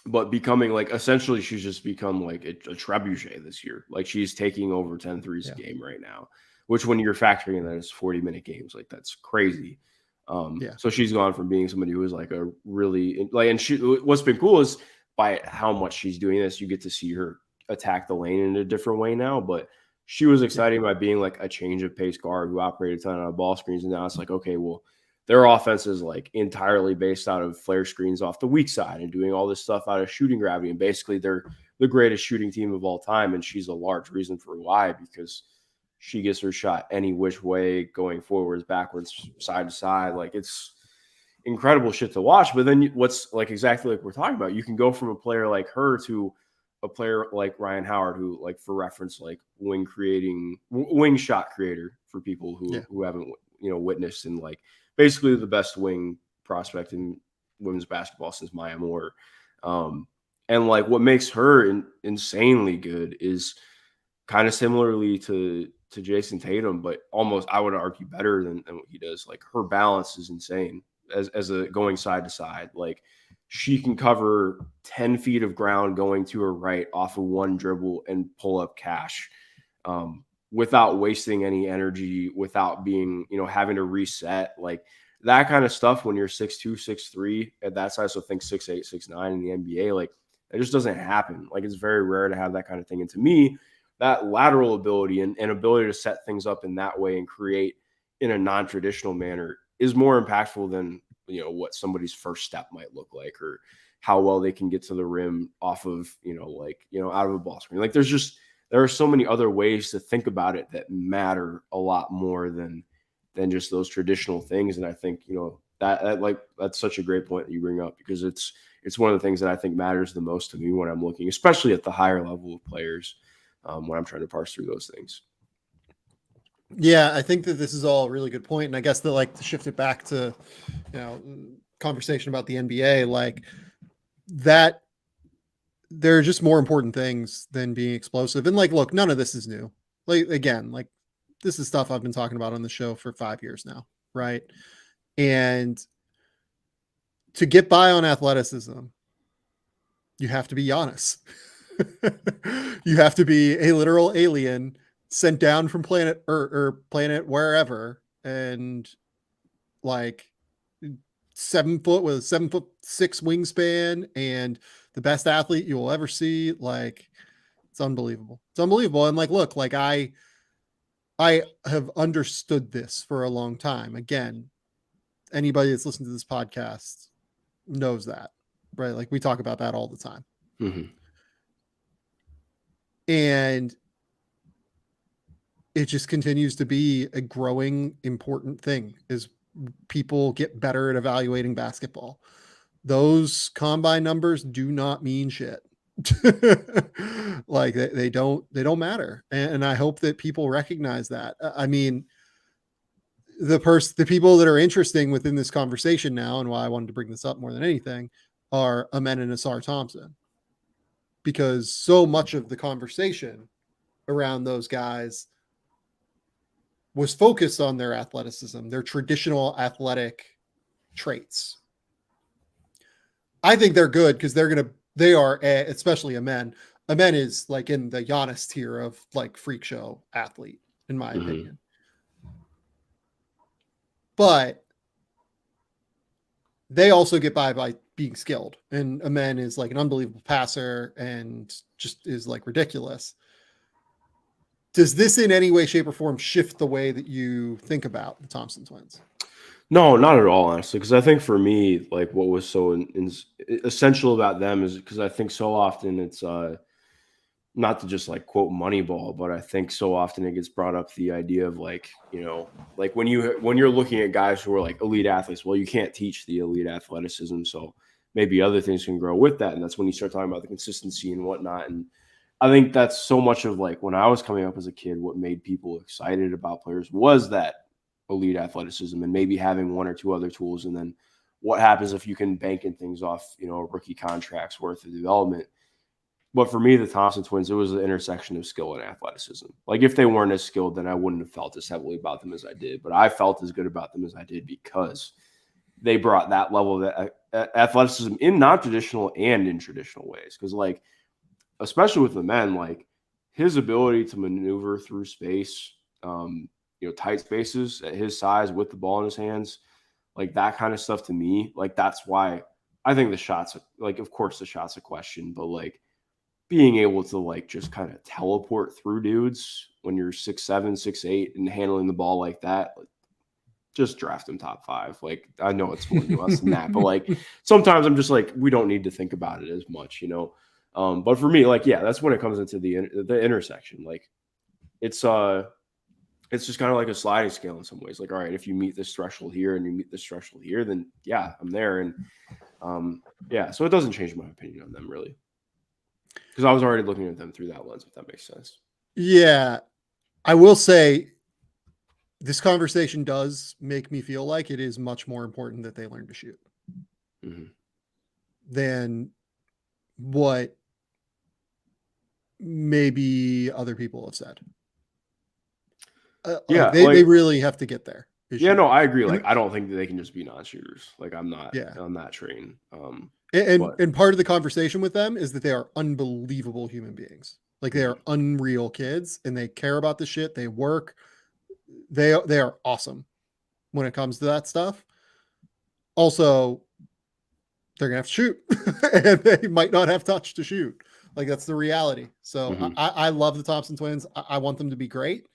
But becoming like essentially she's just become like a trebuchet this year. Like she's taking over 10 threes a game right now, which when you're factoring in that it's 40-minute games, like that's crazy. So she's gone from being somebody who was like a really like, and what's been cool is by how much she's doing this, you get to see her attack the lane in a different way now. But she was exciting by being like a change of pace guard who operated a ton of ball screens. And now it's like, okay, well, their offense is like entirely based out of flare screens off the weak side and doing all this stuff out of shooting gravity. And basically they're the greatest shooting team of all time. And she's a large reason for why, because she gets her shot any which way, going forwards, backwards, side to side. Like it's incredible shit to watch. But then what's like exactly like we're talking about, you can go from a player like her to a player like Ryan Howard, who like for reference, like wing shot creator for people who haven't, witnessed and like, basically the best wing prospect in women's basketball since Maya Moore. And like what makes her insanely good is kind of similarly to Jason Tatum, but almost I would argue better than what he does. Like her balance is insane as a going side to side. Like she can cover 10 feet of ground going to her right off of one dribble and pull up cash. Without wasting any energy, without being, having to reset, like that kind of stuff when you're 6'2", 6'3" at that size. So think 6'8", 6'9" in the NBA, like it just doesn't happen. Like it's very rare to have that kind of thing. And to me, that lateral ability and ability to set things up in that way and create in a non-traditional manner is more impactful than, what somebody's first step might look like or how well they can get to the rim off of, out of a ball screen. Like there are so many other ways to think about it that matter a lot more than than just those traditional things. And I think, that's such a great point that you bring up, because it's one of the things that I think matters the most to me when I'm looking, especially at the higher level of players, when I'm trying to parse through those things. Yeah, I think that this is all a really good point. And I guess to shift it back to, conversation about the NBA, like that, there are just more important things than being explosive. And look, none of this is new. This is stuff I've been talking about on the show for 5 years now. Right. And to get by on athleticism, you have to be Giannis. You have to be a literal alien sent down from planet or planet wherever, and 7 foot with a 7'6" wingspan and the best athlete you will ever see. It's unbelievable. It's unbelievable. And look, I have understood this for a long time. Again, anybody that's listened to this podcast knows that, right? We talk about that all the time. Mm-hmm. And it just continues to be a growing important thing as people get better at evaluating basketball. Those combine numbers do not mean shit. They don't matter. And I hope that people recognize that. I mean, the people that are interesting within this conversation now, and why I wanted to bring this up more than anything, are Amen and Asar Thompson, because so much of the conversation around those guys was focused on their athleticism, their traditional athletic traits. I think they're good because they are, especially Amen. Amen is in the Giannis tier of freak show athlete, in my opinion. But they also get by being skilled. And Amen is an unbelievable passer and just is ridiculous. Does this in any way, shape, or form shift the way that you think about the Thompson twins? No, not at all, honestly. Because I think for me, what was so essential about them is because I think so often it's not to just quote Moneyball, but I think so often it gets brought up the idea of when you're looking at guys who are elite athletes, well, you can't teach the elite athleticism, so maybe other things can grow with that, and that's when you start talking about the consistency and whatnot. And I think that's so much of when I was coming up as a kid, what made people excited about players was that elite athleticism and maybe having one or two other tools. And then what happens if you can bank in things off, rookie contracts worth of development. But for me, the Thompson twins, it was the intersection of skill and athleticism. If they weren't as skilled, then I wouldn't have felt as heavily about them as I did. But I felt as good about them as I did because they brought that level of athleticism in non-traditional and in traditional ways. Because especially with the men, his ability to maneuver through space, tight spaces at his size with the ball in his hands, that kind of stuff to me, that's why I think the shots, of course the shot's a question, but being able to just kind of teleport through dudes when you're 6'7", 6'8", and handling the ball like that, just draft him top 5. I know it's more nuanced than that, but sometimes I'm just we don't need to think about it as much, But for me, that's when it comes into the intersection. It's just kind of like a sliding scale in some ways. All right, if you meet this threshold here and you meet this threshold here, then yeah, I'm there. And so it doesn't change my opinion on them really, because I was already looking at them through that lens, if that makes sense. Yeah, I will say this conversation does make me feel like it is much more important that they learn to shoot than what maybe other people have said. They really have to get there. Yeah, no, I agree. I don't think that they can just be non-shooters. I'm not on that train. And part of the conversation with them is that they are unbelievable human beings. They are unreal kids, and they care about the shit. They work. They are awesome when it comes to that stuff. Also, they're gonna have to shoot, and they might not have touch to shoot. That's the reality. So I love the Thompson twins. I want them to be great.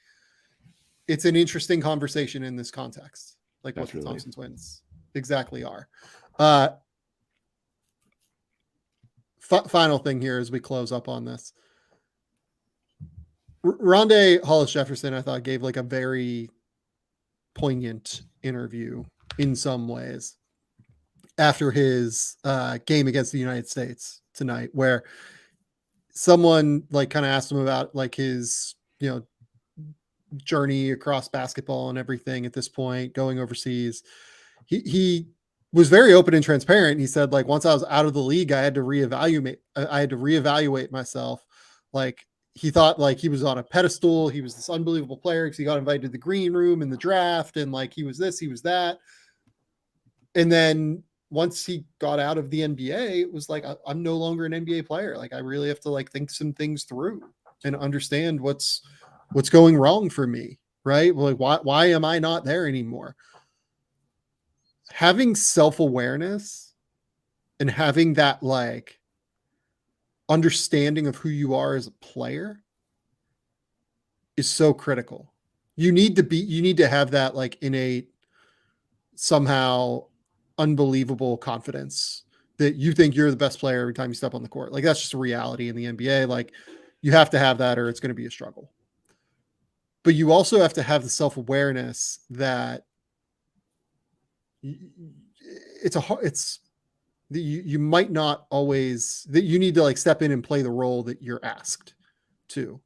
It's an interesting conversation in this context, what the Thompson twins exactly are. Final thing here as we close up on this. Rondae Hollis-Jefferson, I thought, gave a very poignant interview in some ways after his game against the United States tonight, where someone like kind of asked him about like his, journey across basketball and everything at this point, going overseas. He was very open and transparent. He said, like, once I was out of the league, I had to reevaluate myself. Like, he thought like he was on a pedestal. He was this unbelievable player because he got invited to the green room in the draft. And like, he was this, he was that. And then once he got out of the NBA, it was like, I'm no longer an NBA player. Like, I really have to like think some things through and understand what's going wrong for me. Right. Like, why am I not there anymore? Having self-awareness and having that like understanding of who you are as a player is so critical. You need to have that like innate, somehow unbelievable confidence that you think you're the best player every time you step on the court. Like, that's just a reality in the NBA. Like, you have to have that or it's going to be a struggle. But you also have to have the self-awareness that you might not always, that you need to like step in and play the role that you're asked to.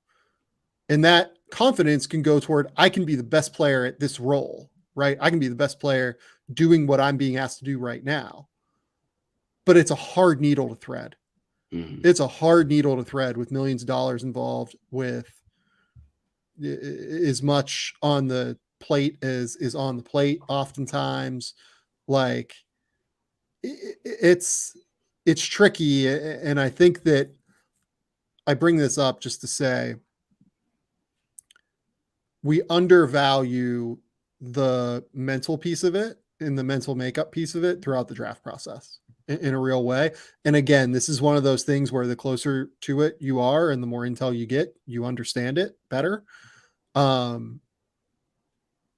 And that confidence can go toward, I can be the best player at this role, right? I can be the best player doing what I'm being asked to do right now. But it's a hard needle to thread. Mm-hmm. It's a hard needle to thread with millions of dollars involved, with as much on the plate as is on the plate oftentimes. Like, it's tricky. And I think that I bring this up just to say we undervalue the mental piece of it and the mental makeup piece of it throughout the draft process in a real way. And again, this is one of those things where the closer to it you are and the more intel you get, you understand it better.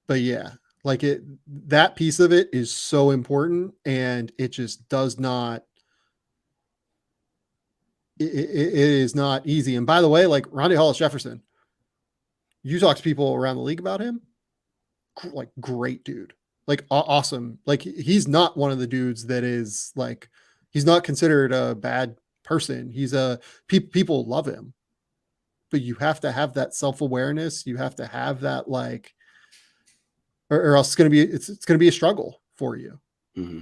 But yeah, like that piece of it is so important, and it just does not, it is not easy. And by the way, like Rondae Hollis-Jefferson, you talk to people around the league about him, like, great dude, like awesome. Like, he's not one of the dudes that is like, he's not considered a bad person. He's people love him, but you have to have that self-awareness. You have to have that like, or else it's going to be a struggle for you. Mm-hmm.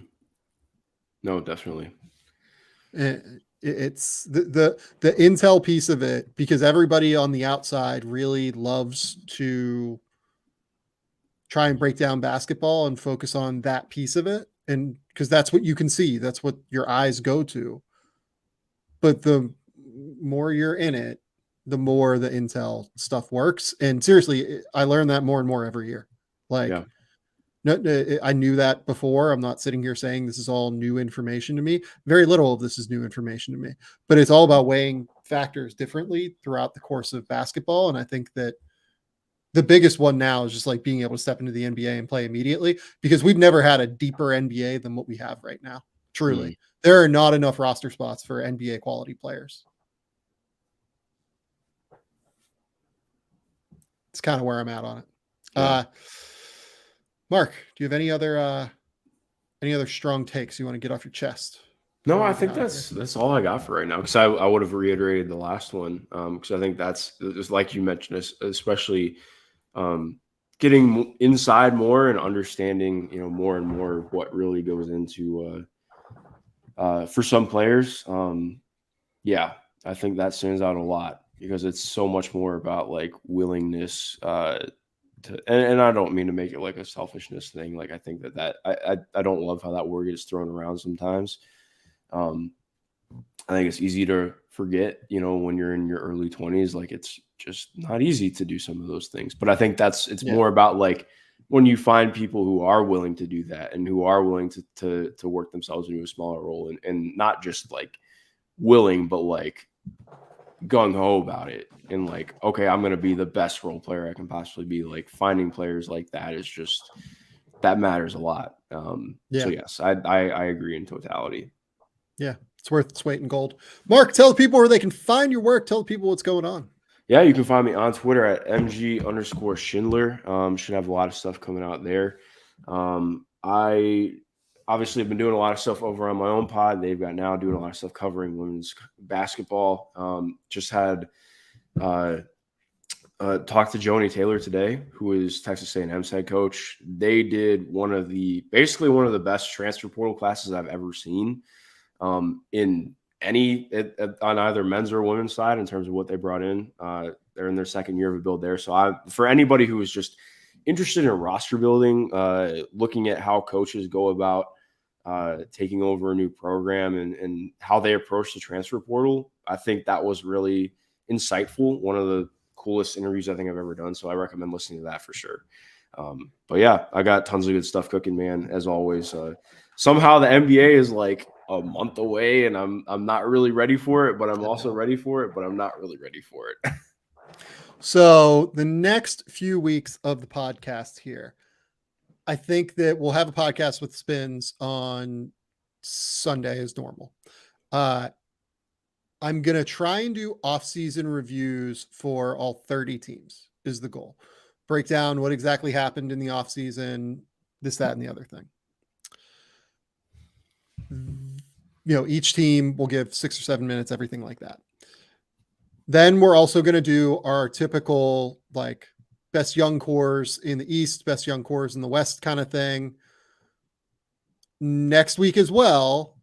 No, definitely. And it's the intel piece of it, because everybody on the outside really loves to try and break down basketball and focus on that piece of it. And because that's what you can see, that's what your eyes go to. But the more you're in it, the more the intel stuff works. And seriously, I learn that more and more every year. Like, yeah. No, I knew that before. I'm not sitting here saying this is all new information to me. Very little of this is new information to me, but it's all about weighing factors differently throughout the course of basketball. And I think that the biggest one now is just like being able to step into the NBA and play immediately, because we've never had a deeper NBA than what we have right now. Truly. There are not enough roster spots for NBA quality players. It's kind of where I'm at on it. Yeah. Mark, do you have any other strong takes you want to get off your chest? No, I think that's all I got for right now, because I would have reiterated the last one, because I think that's just like you mentioned, especially getting inside more and understanding, more and more what really goes into for some players. Yeah, I think that stands out a lot, because it's so much more about like willingness and I don't mean to make it like a selfishness thing. Like, I think that I don't love how that word gets thrown around sometimes. I think it's easy to forget, when you're in your early 20s, like, it's just not easy to do some of those things. But I think it's more about like when you find people who are willing to do that and who are willing to work themselves into a smaller role, and not just like willing, but like gung-ho about it, and like, okay, I'm going to be the best role player I can possibly be. Like, finding players like that is just, that matters a lot. So yes, I agree in totality. Yeah, it's worth its weight in gold. Mark, tell the people where they can find your work. Tell the people what's going on. Yeah, you can find me on Twitter at MG_Schindler. Should have a lot of stuff coming out there. I obviously have been doing a lot of stuff over on my own pod. They've got now doing a lot of stuff covering women's basketball. Just had talked to Joni Taylor today, who is Texas A&M's head coach. They did basically one of the best transfer portal classes I've ever seen in on either men's or women's side in terms of what they brought in. They're in their second year of a build there. So for anybody who is just interested in roster building, looking at how coaches go about taking over a new program and how they approach the transfer portal, I think that was really insightful. One of the coolest interviews I think I've ever done. So I recommend listening to that for sure. But yeah, I got tons of good stuff cooking, man, as always. Somehow the NBA is like a month away and I'm not really ready for it, but I'm also ready for it, but I'm not really ready for it. So the next few weeks of the podcast here, I think that we'll have a podcast with Spins on Sunday as normal. I'm going to try and do off-season reviews for all 30 teams is the goal. Break down what exactly happened in the off-season, this, that, and the other thing. Each team will give 6 or 7 minutes, everything like that. Then we're also going to do our typical like best young cores in the East, best young cores in the West kind of thing. Next week as well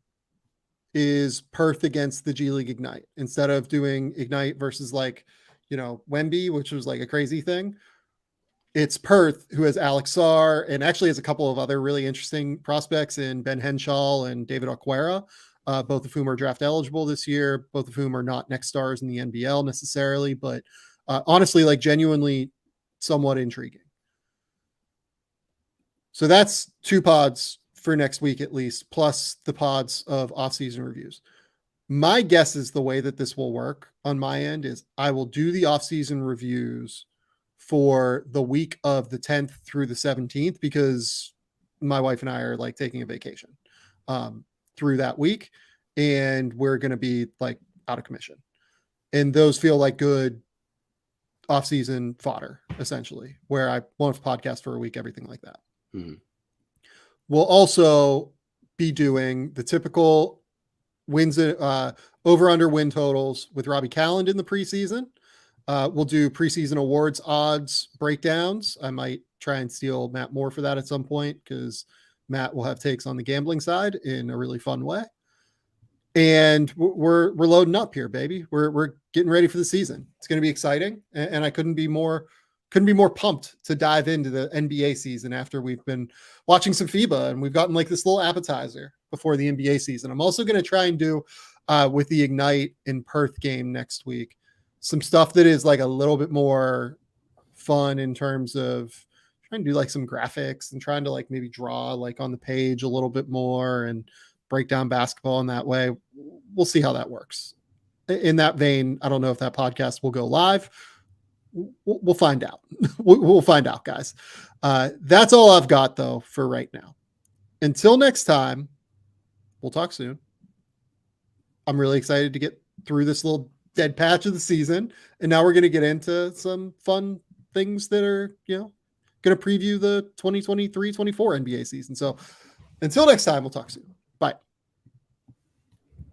is Perth against the G League Ignite. Instead of doing Ignite versus Wemby, which was like a crazy thing, it's Perth who has Alex Sarr and actually has a couple of other really interesting prospects in Ben Henshaw and David Okwara, both of whom are draft eligible this year, both of whom are not next stars in the NBL necessarily, but honestly, like genuinely somewhat intriguing. So that's 2 pods for next week at least, plus the pods of off-season reviews. My guess is the way that this will work on my end is I will do the off-season reviews for the week of the 10th through the 17th because my wife and I are like taking a vacation through that week, and we're going to be like out of commission. And those feel like good off-season fodder, essentially, where I won't have a podcast for a week, everything like that. Mm-hmm. We'll also be doing the typical wins, over-under win totals with Robbie Calland in the preseason. We'll do preseason awards odds breakdowns. I might try and steal Matt Moore for that at some point because Matt will have takes on the gambling side in a really fun way. And we're loading up here, baby. We're getting ready for the season. It's going to be exciting, and I couldn't be more pumped to dive into the NBA season after we've been watching some FIBA and we've gotten like this little appetizer before the NBA season. I'm also going to try and do with the Ignite in Perth game next week some stuff that is like a little bit more fun in terms of trying to do like some graphics and trying to like maybe draw like on the page a little bit more and break down basketball in that way. We'll see how that works. In that vein, I don't know if that podcast will go live. We'll find out. We'll find out, guys. That's all I've got though for right now. Until next time, we'll talk soon. I'm really excited to get through this little dead patch of the season. And now we're going to get into some fun things that are, going to preview the 2023-24 NBA season. So until next time, we'll talk soon. Bye.